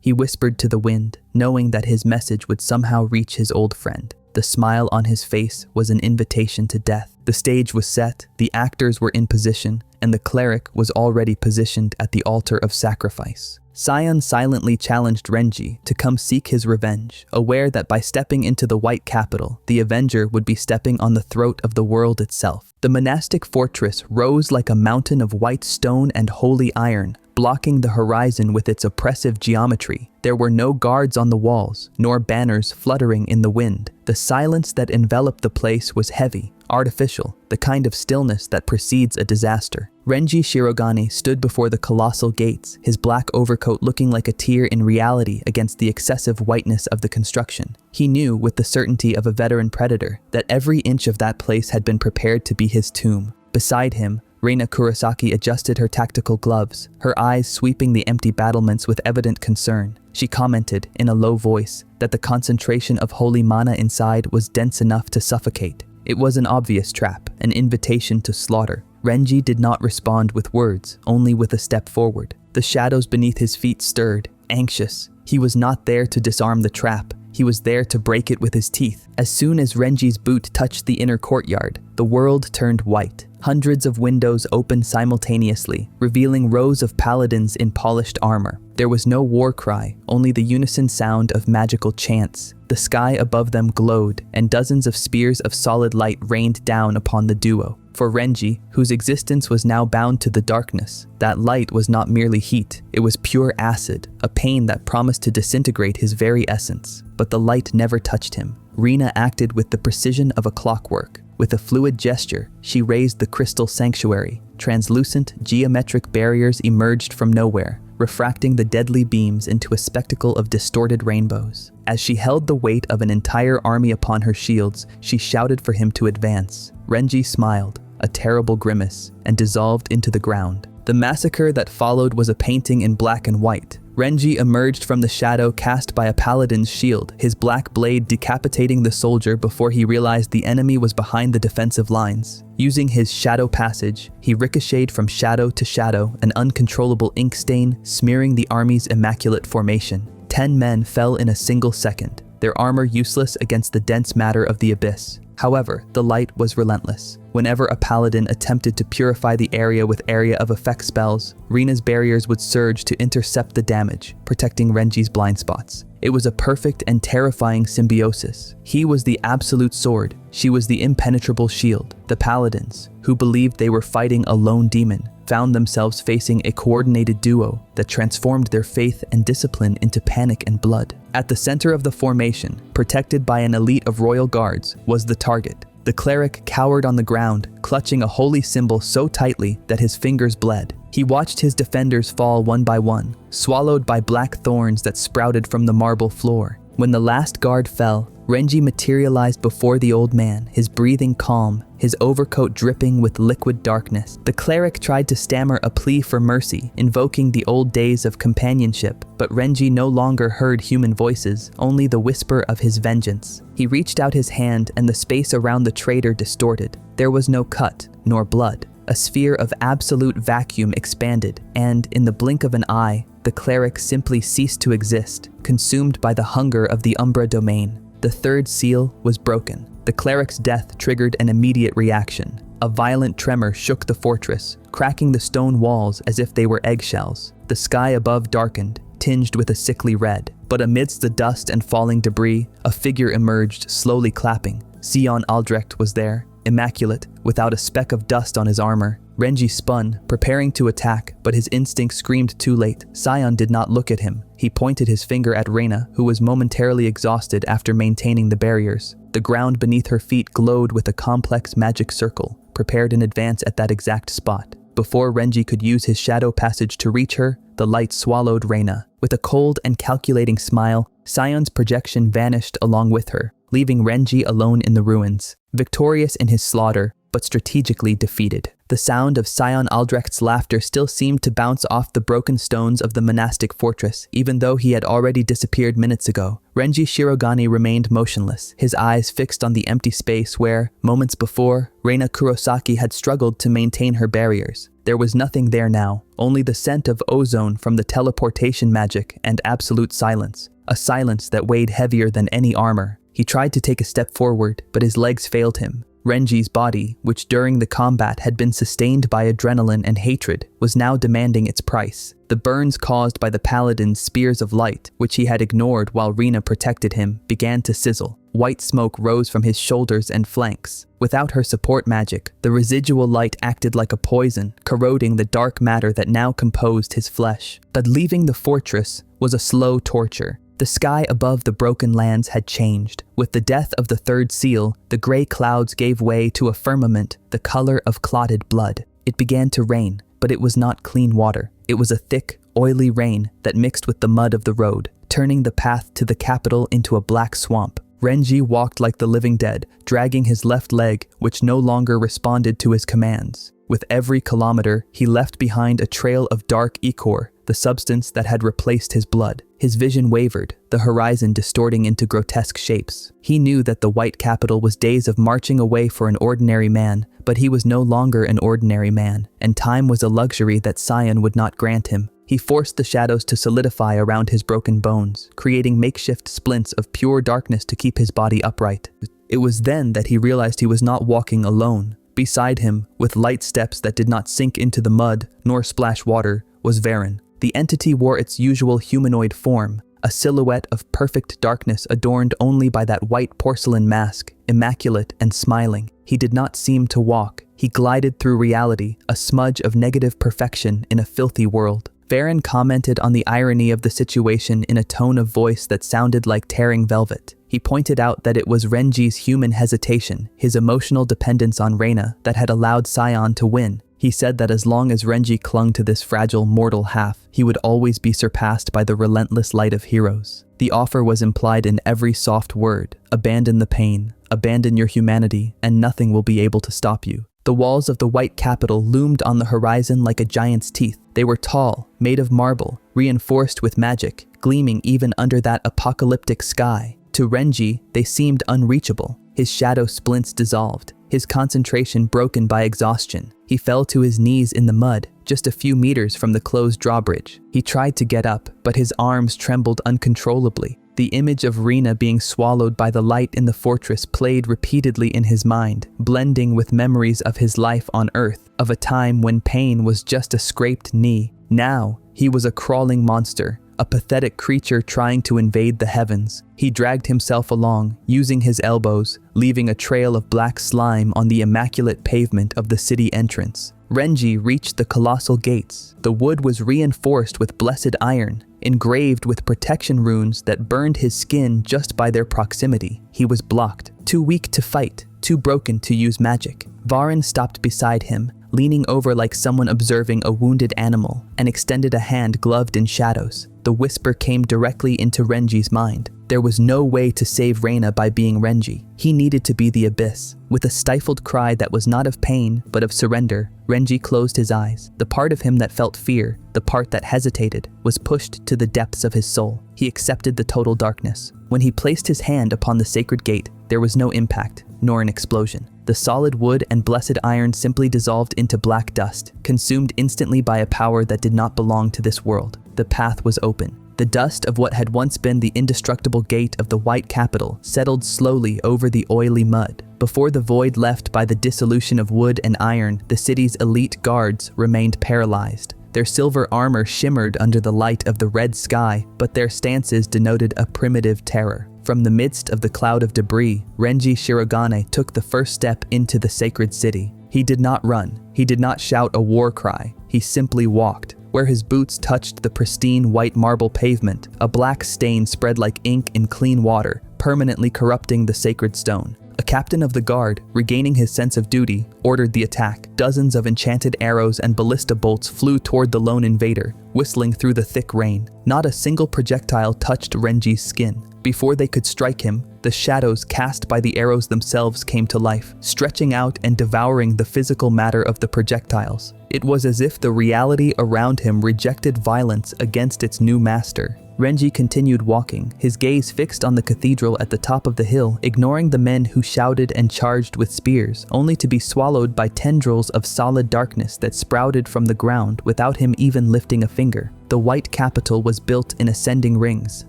He whispered to the wind, knowing that his message would somehow reach his old friend. The smile on his face was an invitation to death. The stage was set, the actors were in position, and the cleric was already positioned at the altar of sacrifice. Sion silently challenged Renji to come seek his revenge, aware that by stepping into the White Capital, the Avenger would be stepping on the throat of the world itself. The monastic fortress rose like a mountain of white stone and holy iron, blocking the horizon with its oppressive geometry. There were no guards on the walls, nor banners fluttering in the wind. The silence that enveloped the place was heavy, artificial. The the kind of stillness that precedes a disaster. Renji Shirogane stood before the colossal gates, his black overcoat looking like a tear in reality against the excessive whiteness of the construction. He knew, with the certainty of a veteran predator, that every inch of that place had been prepared to be his tomb. Beside him, Reena Kurosaki adjusted her tactical gloves, her eyes sweeping the empty battlements with evident concern. She commented, in a low voice, that the concentration of holy mana inside was dense enough to suffocate. It was an obvious trap, an invitation to slaughter. Renji did not respond with words, only with a step forward. The shadows beneath his feet stirred, anxious. He was not there to disarm the trap. He was there to break it with his teeth. As soon as Renji's boot touched the inner courtyard, the world turned white. Hundreds of windows opened simultaneously, revealing rows of paladins in polished armor. There was no war cry, only the unison sound of magical chants. The sky above them glowed, and dozens of spears of solid light rained down upon the duo. For Renji, whose existence was now bound to the darkness, that light was not merely heat, it was pure acid, a pain that promised to disintegrate his very essence. But the light never touched him. Reena acted with the precision of a clockwork. With a fluid gesture, she raised the crystal sanctuary. Translucent, geometric barriers emerged from nowhere, refracting the deadly beams into a spectacle of distorted rainbows. As she held the weight of an entire army upon her shields, she shouted for him to advance. Renji smiled, a terrible grimace, and dissolved into the ground. The massacre that followed was a painting in black and white. Renji emerged from the shadow cast by a paladin's shield, his black blade decapitating the soldier before he realized the enemy was behind the defensive lines. Using his shadow passage, he ricocheted from shadow to shadow, an uncontrollable ink stain smearing the army's immaculate formation. 10 men fell in a single second, their armor useless against the dense matter of the abyss. However, the light was relentless. Whenever a paladin attempted to purify the area with area of effect spells, Reena's barriers would surge to intercept the damage, protecting Renji's blind spots. It was a perfect and terrifying symbiosis. He was the absolute sword, she was the impenetrable shield. The paladins, who believed they were fighting a lone demon, found themselves facing a coordinated duo that transformed their faith and discipline into panic and blood. At the center of the formation, protected by an elite of royal guards, was the target. The cleric cowered on the ground, clutching a holy symbol so tightly that his fingers bled. He watched his defenders fall one by one, swallowed by black thorns that sprouted from the marble floor. When the last guard fell, Renji materialized before the old man, his breathing calm, his overcoat dripping with liquid darkness. The cleric tried to stammer a plea for mercy, invoking the old days of companionship, but Renji no longer heard human voices, only the whisper of his vengeance. He reached out his hand and the space around the traitor distorted. There was no cut, nor blood. A sphere of absolute vacuum expanded, and, in the blink of an eye, the cleric simply ceased to exist, consumed by the hunger of the Umbra domain. The third seal was broken. The cleric's death triggered an immediate reaction. A violent tremor shook the fortress, cracking the stone walls as if they were eggshells. The sky above darkened, tinged with a sickly red. But amidst the dust and falling debris, a figure emerged, slowly clapping. Sion Aldrecht was there, immaculate, without a speck of dust on his armor. Renji spun, preparing to attack, but his instinct screamed too late. Sion did not look at him. He pointed his finger at Reena, who was momentarily exhausted after maintaining the barriers. The ground beneath her feet glowed with a complex magic circle, prepared in advance at that exact spot. Before Renji could use his shadow passage to reach her, the light swallowed Reena. With a cold and calculating smile, Sion's projection vanished along with her, leaving Renji alone in the ruins, victorious in his slaughter, but strategically defeated. The sound of Sion Aldrecht's laughter still seemed to bounce off the broken stones of the monastic fortress, even though he had already disappeared minutes ago. Renji Shirogane remained motionless, his eyes fixed on the empty space where, moments before, Reena Kurosaki had struggled to maintain her barriers. There was nothing there now, only the scent of ozone from the teleportation magic and absolute silence, a silence that weighed heavier than any armor. He tried to take a step forward, but his legs failed him. Renji's body, which during the combat had been sustained by adrenaline and hatred, was now demanding its price. The burns caused by the paladin's spears of light, which he had ignored while Reena protected him, began to sizzle. White smoke rose from his shoulders and flanks. Without her support magic, the residual light acted like a poison, corroding the dark matter that now composed his flesh. But leaving the fortress was a slow torture. The sky above the broken lands had changed. With the death of the third seal, the gray clouds gave way to a firmament the color of clotted blood. It began to rain, but it was not clean water. It was a thick, oily rain that mixed with the mud of the road, turning the path to the capital into a black swamp. Renji walked like the living dead, dragging his left leg, which no longer responded to his commands. With every kilometer, he left behind a trail of dark ichor, the substance that had replaced his blood. His vision wavered, the horizon distorting into grotesque shapes. He knew that the white capital was days of marching away for an ordinary man, but he was no longer an ordinary man, and time was a luxury that Sion would not grant him. He forced the shadows to solidify around his broken bones, creating makeshift splints of pure darkness to keep his body upright. It was then that he realized he was not walking alone. Beside him, with light steps that did not sink into the mud nor splash water, was Varen. The entity wore its usual humanoid form, a silhouette of perfect darkness adorned only by that white porcelain mask, immaculate and smiling. He did not seem to walk. He glided through reality, a smudge of negative perfection in a filthy world. Varen commented on the irony of the situation in a tone of voice that sounded like tearing velvet. He pointed out that it was Renji's human hesitation, his emotional dependence on Reena, that had allowed Sion to win. He said that as long as Renji clung to this fragile mortal half, he would always be surpassed by the relentless light of heroes. The offer was implied in every soft word. Abandon the pain, abandon your humanity, and nothing will be able to stop you. The walls of the white capital loomed on the horizon like a giant's teeth. They were tall, made of marble, reinforced with magic, gleaming even under that apocalyptic sky. To Renji, they seemed unreachable. His shadow splints dissolved, his concentration broken by exhaustion. He fell to his knees in the mud, just a few meters from the closed drawbridge. He tried to get up, but his arms trembled uncontrollably. The image of Reena being swallowed by the light in the fortress played repeatedly in his mind, blending with memories of his life on Earth, of a time when pain was just a scraped knee. Now, he was a crawling monster, a pathetic creature trying to invade the heavens. He dragged himself along, using his elbows, leaving a trail of black slime on the immaculate pavement of the city entrance. Renji reached the colossal gates. The wood was reinforced with blessed iron, engraved with protection runes that burned his skin just by their proximity. He was blocked, too weak to fight, too broken to use magic. Varen stopped beside him, leaning over like someone observing a wounded animal, and extended a hand gloved in shadows. The whisper came directly into Renji's mind. There was no way to save Reena by being Renji. He needed to be the abyss. With a stifled cry that was not of pain, but of surrender, Renji closed his eyes. The part of him that felt fear, the part that hesitated, was pushed to the depths of his soul. He accepted the total darkness. When he placed his hand upon the sacred gate, there was no impact, nor an explosion. The solid wood and blessed iron simply dissolved into black dust, consumed instantly by a power that did not belong to this world. The path was open. The dust of what had once been the indestructible gate of the white capital settled slowly over the oily mud. Before the void left by the dissolution of wood and iron, the city's elite guards remained paralyzed. Their silver armor shimmered under the light of the red sky, but their stances denoted a primitive terror. From the midst of the cloud of debris, Renji Shirogane took the first step into the sacred city. He did not run. He did not shout a war cry. He simply walked. Where his boots touched the pristine white marble pavement, a black stain spread like ink in clean water, permanently corrupting the sacred stone. A captain of the guard, regaining his sense of duty, ordered the attack. Dozens of enchanted arrows and ballista bolts flew toward the lone invader, whistling through the thick rain. Not a single projectile touched Renji's skin. Before they could strike him, the shadows cast by the arrows themselves came to life, stretching out and devouring the physical matter of the projectiles. It was as if the reality around him rejected violence against its new master. Renji continued walking, his gaze fixed on the cathedral at the top of the hill, ignoring the men who shouted and charged with spears, only to be swallowed by tendrils of solid darkness that sprouted from the ground without him even lifting a finger. The white capital was built in ascending rings,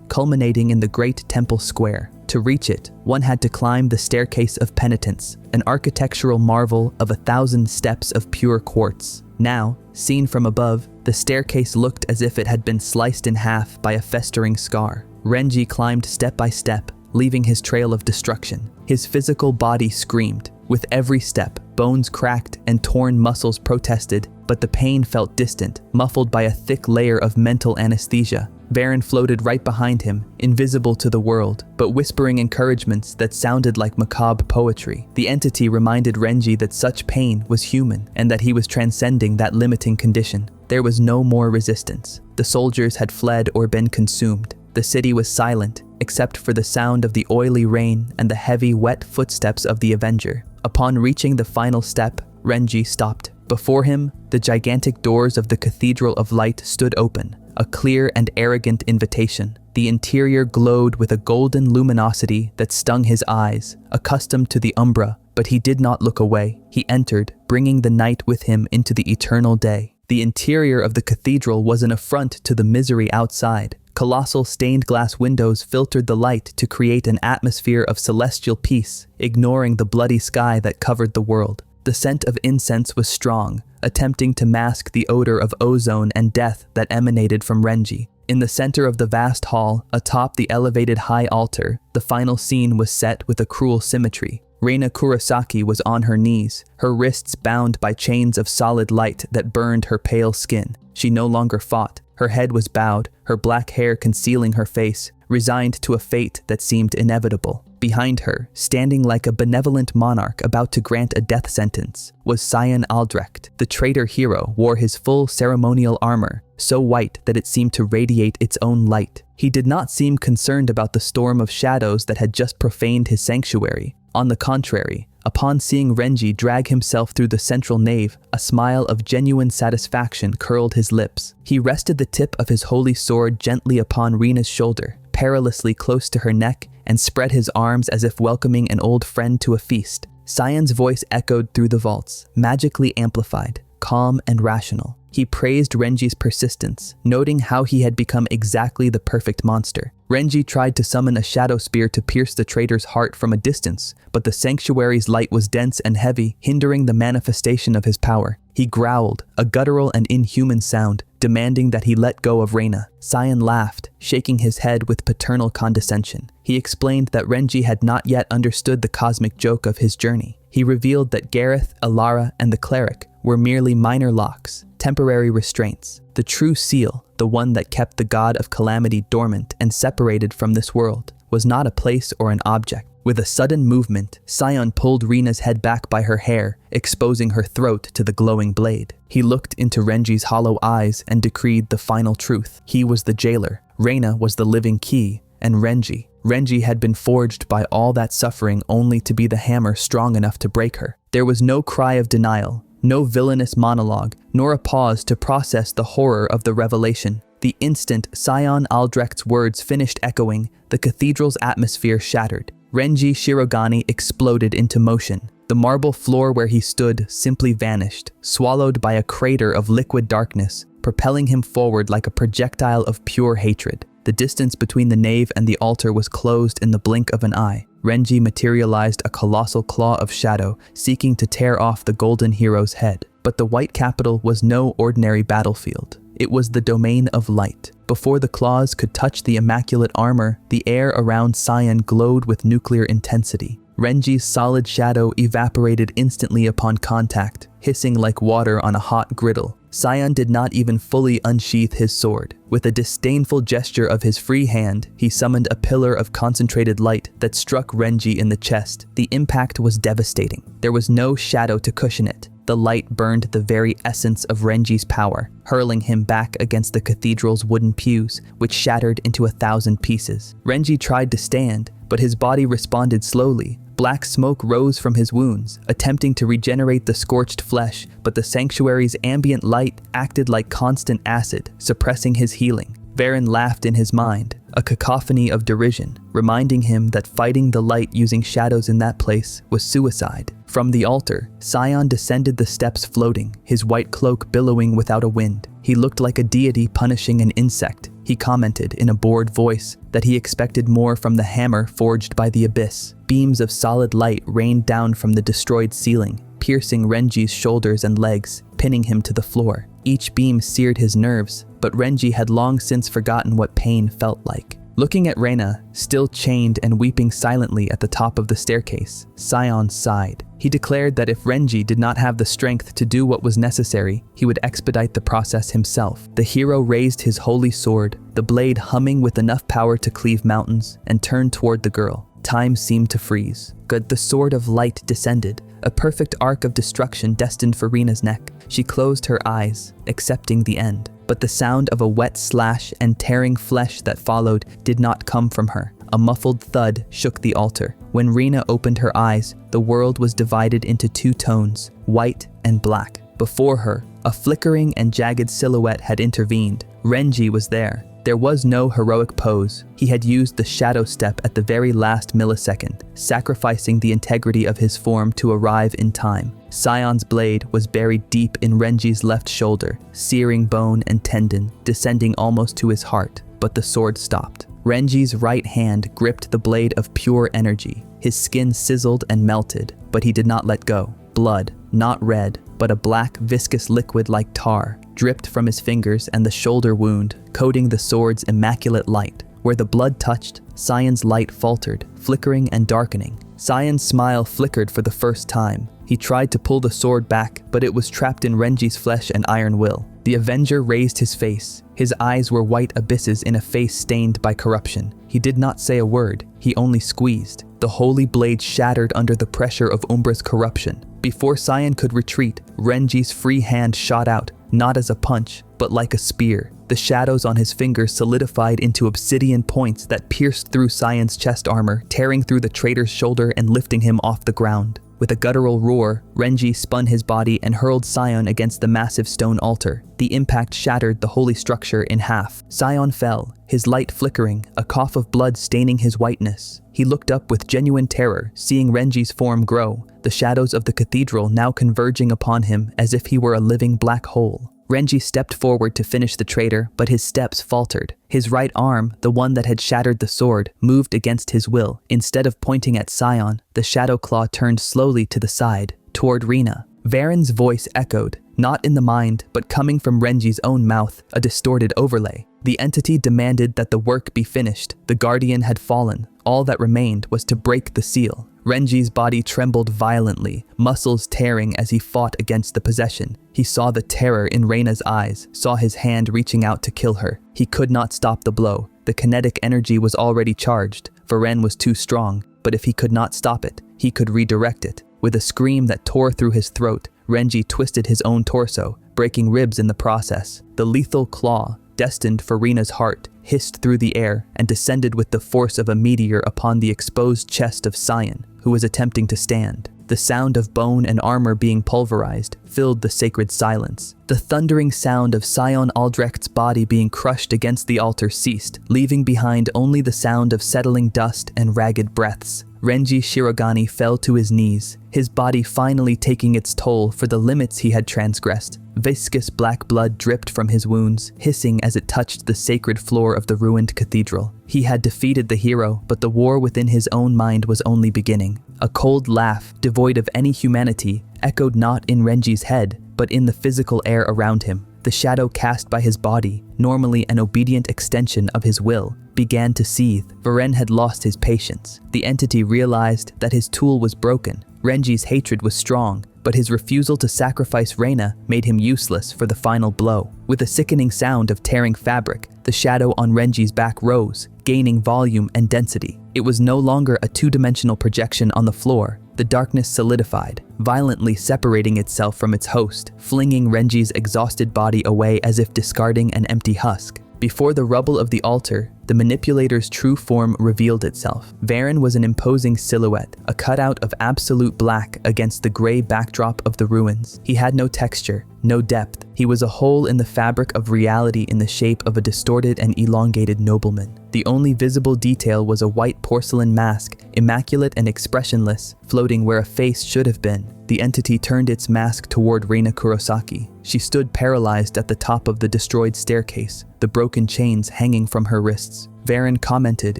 culminating in the great temple square. To reach it, one had to climb the staircase of penitence, an architectural marvel of 1,000 steps of pure quartz. Now, seen from above, the staircase looked as if it had been sliced in half by a festering scar. Renji climbed step by step, leaving his trail of destruction. His physical body screamed. With every step, bones cracked and torn muscles protested, but the pain felt distant, muffled by a thick layer of mental anesthesia. Varen floated right behind him, invisible to the world, but whispering encouragements that sounded like macabre poetry. The entity reminded Renji that such pain was human and that he was transcending that limiting condition. There was no more resistance. The soldiers had fled or been consumed. The city was silent, except for the sound of the oily rain and the heavy, wet footsteps of the Avenger. Upon reaching the final step, Renji stopped. Before him, the gigantic doors of the Cathedral of Light stood open, a clear and arrogant invitation. The interior glowed with a golden luminosity that stung his eyes, accustomed to the umbra, but he did not look away. He entered, bringing the night with him into the eternal day. The interior of the cathedral was an affront to the misery outside. Colossal stained glass windows filtered the light to create an atmosphere of celestial peace, ignoring the bloody sky that covered the world. The scent of incense was strong, attempting to mask the odor of ozone and death that emanated from Renji. In the center of the vast hall, atop the elevated high altar, the final scene was set with a cruel symmetry. Reena Kurosaki was on her knees, her wrists bound by chains of solid light that burned her pale skin. She no longer fought. Her head was bowed, her black hair concealing her face, resigned to a fate that seemed inevitable. Behind her, standing like a benevolent monarch about to grant a death sentence, was Sion Aldrecht. The traitor hero wore his full ceremonial armor, so white that it seemed to radiate its own light. He did not seem concerned about the storm of shadows that had just profaned his sanctuary. On the contrary, upon seeing Renji drag himself through the central nave, a smile of genuine satisfaction curled his lips. He rested the tip of his holy sword gently upon Reena's shoulder, perilously close to her neck, and spread his arms as if welcoming an old friend to a feast. Sion's voice echoed through the vaults, magically amplified, calm and rational. He praised Renji's persistence, noting how he had become exactly the perfect monster. Renji tried to summon a shadow spear to pierce the traitor's heart from a distance, but the sanctuary's light was dense and heavy, hindering the manifestation of his power. He growled, a guttural and inhuman sound, demanding that he let go of Reena. Sion laughed, shaking his head with paternal condescension. He explained that Renji had not yet understood the cosmic joke of his journey. He revealed that Gareth, Alara, and the cleric were merely minor locks, temporary restraints. The true seal, the one that kept the god of calamity dormant and separated from this world, was not a place or an object. With a sudden movement, Sion pulled Reena's head back by her hair, exposing her throat to the glowing blade. He looked into Renji's hollow eyes and decreed the final truth. He was the jailer, Reena was the living key, and Renji had been forged by all that suffering only to be the hammer strong enough to break her. There was no cry of denial, no villainous monologue, nor a pause to process the horror of the revelation. The instant Sion Aldrecht's words finished echoing, the cathedral's atmosphere shattered. Renji Shirogane exploded into motion. The marble floor where he stood simply vanished, swallowed by a crater of liquid darkness, propelling him forward like a projectile of pure hatred. The distance between the nave and the altar was closed in the blink of an eye. Renji materialized a colossal claw of shadow, seeking to tear off the golden hero's head. But the white capital was no ordinary battlefield. It was the domain of light. Before the claws could touch the immaculate armor, the air around Sion glowed with nuclear intensity. Renji's solid shadow evaporated instantly upon contact, hissing like water on a hot griddle. Sion did not even fully unsheath his sword. With a disdainful gesture of his free hand, he summoned a pillar of concentrated light that struck Renji in the chest. The impact was devastating. There was no shadow to cushion it. The light burned the very essence of Renji's power, hurling him back against the cathedral's wooden pews, which shattered into 1,000 pieces. Renji tried to stand, but his body responded slowly. Black smoke rose from his wounds, attempting to regenerate the scorched flesh, but the sanctuary's ambient light acted like constant acid, suppressing his healing. Varen laughed in his mind, a cacophony of derision, reminding him that fighting the light using shadows in that place was suicide. From the altar, Sion descended the steps floating, his white cloak billowing without a wind. He looked like a deity punishing an insect. He commented in a bored voice that he expected more from the hammer forged by the abyss. Beams of solid light rained down from the destroyed ceiling, piercing Renji's shoulders and legs, pinning him to the floor. Each beam seared his nerves, but Renji had long since forgotten what pain felt like. Looking at Reena, still chained and weeping silently at the top of the staircase, Sion sighed. He declared that if Renji did not have the strength to do what was necessary, he would expedite the process himself. The hero raised his holy sword, the blade humming with enough power to cleave mountains, and turned toward the girl. Time seemed to freeze. Good, the sword of light descended, a perfect arc of destruction destined for Reena's neck. She closed her eyes, accepting the end. But the sound of a wet slash and tearing flesh that followed did not come from her. A muffled thud shook the altar. When Reena opened her eyes, the world was divided into two tones, white and black. Before her, a flickering and jagged silhouette had intervened. Renji was there. There was no heroic pose. He had used the shadow step at the very last millisecond, sacrificing the integrity of his form to arrive in time. Sion's blade was buried deep in Renji's left shoulder, searing bone and tendon, descending almost to his heart. But the sword stopped. Renji's right hand gripped the blade of pure energy. His skin sizzled and melted, but he did not let go. Blood, not red, but a black, viscous liquid like tar, dripped from his fingers and the shoulder wound, coating the sword's immaculate light. Where the blood touched, Sion's light faltered, flickering and darkening. Sion's smile flickered for the first time. He tried to pull the sword back, but it was trapped in Renji's flesh and iron will. The Avenger raised his face. His eyes were white abysses in a face stained by corruption. He did not say a word. He only squeezed. The holy blade shattered under the pressure of Umbra's corruption. Before Sion could retreat, Renji's free hand shot out, not as a punch, but like a spear. The shadows on his fingers solidified into obsidian points that pierced through Sion's chest armor, tearing through the traitor's shoulder and lifting him off the ground. With a guttural roar, Renji spun his body and hurled Sion against the massive stone altar. The impact shattered the holy structure in half. Sion fell, his light flickering, a cough of blood staining his whiteness. He looked up with genuine terror, seeing Renji's form grow, the shadows of the cathedral now converging upon him as if he were a living black hole. Renji stepped forward to finish the traitor, but his steps faltered. His right arm, the one that had shattered the sword, moved against his will. Instead of pointing at Sion, the shadow claw turned slowly to the side, toward Reena. Varen's voice echoed, not in the mind, but coming from Renji's own mouth, a distorted overlay. The entity demanded that the work be finished. The guardian had fallen. All that remained was to break the seal. Renji's body trembled violently, muscles tearing as he fought against the possession. He saw the terror in Reena's eyes, saw his hand reaching out to kill her. He could not stop the blow. The kinetic energy was already charged. Varen was too strong, but if he could not stop it, he could redirect it. With a scream that tore through his throat, Renji twisted his own torso, breaking ribs in the process. The lethal claw, destined for Reena's heart, hissed through the air and descended with the force of a meteor upon the exposed chest of Sion, who was attempting to stand. The sound of bone and armor being pulverized filled the sacred silence. The thundering sound of Sion Aldrecht's body being crushed against the altar ceased, leaving behind only the sound of settling dust and ragged breaths. Renji Shirogane fell to his knees, his body finally taking its toll for the limits he had transgressed. Viscous black blood dripped from his wounds, hissing as it touched the sacred floor of the ruined cathedral. He had defeated the hero, but the war within his own mind was only beginning. A cold laugh, devoid of any humanity, echoed not in Renji's head, but in the physical air around him. The shadow cast by his body, normally an obedient extension of his will, began to seethe. Varen had lost his patience. The entity realized that his tool was broken. Renji's hatred was strong, but his refusal to sacrifice Reena made him useless for the final blow. With a sickening sound of tearing fabric, the shadow on Renji's back rose, gaining volume and density. It was no longer a two-dimensional projection on the floor. The darkness solidified, violently separating itself from its host, flinging Renji's exhausted body away as if discarding an empty husk. Before the rubble of the altar, the manipulator's true form revealed itself. Varen was an imposing silhouette, a cutout of absolute black against the gray backdrop of the ruins. He had no texture, no depth. He was a hole in the fabric of reality in the shape of a distorted and elongated nobleman. The only visible detail was a white porcelain mask, immaculate and expressionless, floating where a face should have been. The entity turned its mask toward Reena Kurosaki. She stood paralyzed at the top of the destroyed staircase, the broken chains hanging from her wrists. Varen commented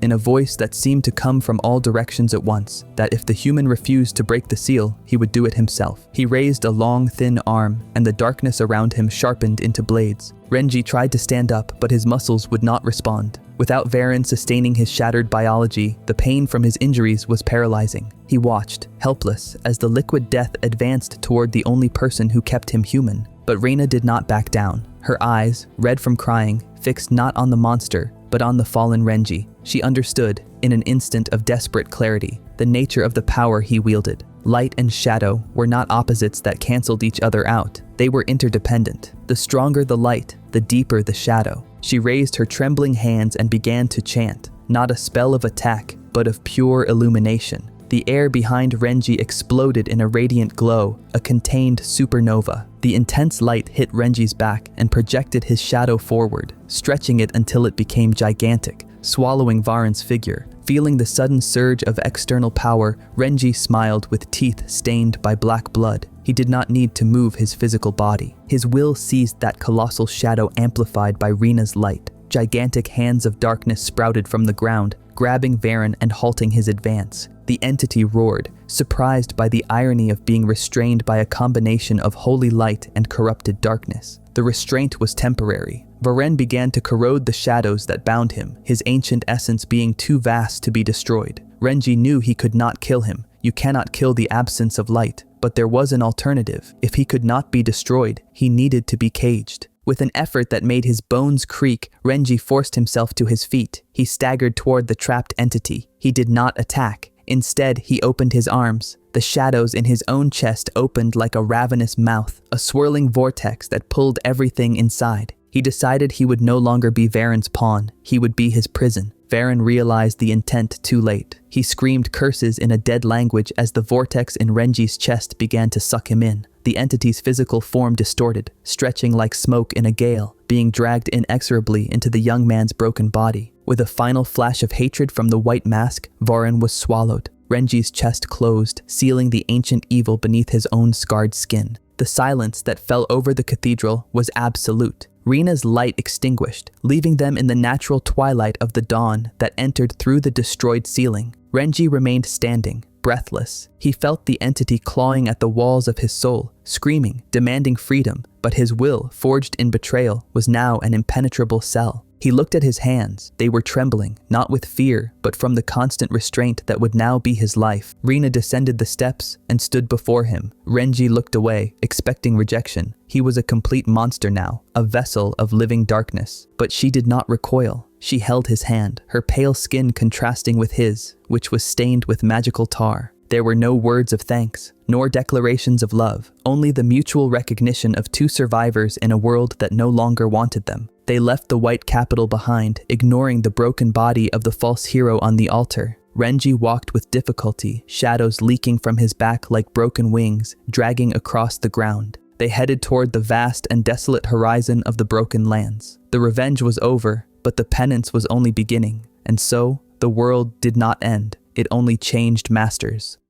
in a voice that seemed to come from all directions at once, that if the human refused to break the seal, he would do it himself. He raised a long, thin arm, and the darkness around him sharpened into blades. Renji tried to stand up, but his muscles would not respond. Without Varen sustaining his shattered biology, the pain from his injuries was paralyzing. He watched, helpless, as the liquid death advanced toward the only person who kept him human. But Reena did not back down. Her eyes, red from crying, fixed not on the monster, but on the fallen Renji. She understood, in an instant of desperate clarity, the nature of the power he wielded. Light and shadow were not opposites that canceled each other out. They were interdependent. The stronger the light, the deeper the shadow. She raised her trembling hands and began to chant, not a spell of attack, but of pure illumination. The air behind Renji exploded in a radiant glow, a contained supernova. The intense light hit Renji's back and projected his shadow forward, stretching it until it became gigantic, swallowing Varen's figure. Feeling the sudden surge of external power, Renji smiled with teeth stained by black blood. He did not need to move his physical body. His will seized that colossal shadow amplified by Reena's light. Gigantic hands of darkness sprouted from the ground, grabbing Varen and halting his advance. The entity roared, surprised by the irony of being restrained by a combination of holy light and corrupted darkness. The restraint was temporary. Varen began to corrode the shadows that bound him, his ancient essence being too vast to be destroyed. Renji knew he could not kill him. You cannot kill the absence of light, but there was an alternative. If he could not be destroyed, he needed to be caged. With an effort that made his bones creak, Renji forced himself to his feet. He staggered toward the trapped entity. He did not attack. Instead, he opened his arms. The shadows in his own chest opened like a ravenous mouth, a swirling vortex that pulled everything inside. He decided he would no longer be Varen's pawn. He would be his prison. Varen realized the intent too late. He screamed curses in a dead language as the vortex in Renji's chest began to suck him in. The entity's physical form distorted, stretching like smoke in a gale, being dragged inexorably into the young man's broken body. With a final flash of hatred from the white mask, Varen was swallowed. Renji's chest closed, sealing the ancient evil beneath his own scarred skin. The silence that fell over the cathedral was absolute. Reena's light extinguished, leaving them in the natural twilight of the dawn that entered through the destroyed ceiling. Renji remained standing, breathless. He felt the entity clawing at the walls of his soul, screaming, demanding freedom, but his will, forged in betrayal, was now an impenetrable cell. He looked at his hands. They were trembling, not with fear, but from the constant restraint that would now be his life. Reena descended the steps and stood before him. Renji looked away, expecting rejection. He was a complete monster now, a vessel of living darkness. But she did not recoil. She held his hand, her pale skin contrasting with his, which was stained with magical tar. There were no words of thanks, nor declarations of love, only the mutual recognition of two survivors in a world that no longer wanted them. They left the white capital behind, ignoring the broken body of the false hero on the altar. Renji walked with difficulty, shadows leaking from his back like broken wings, dragging across the ground. They headed toward the vast and desolate horizon of the broken lands. The revenge was over, but the penance was only beginning, and so, the world did not end. It only changed masters.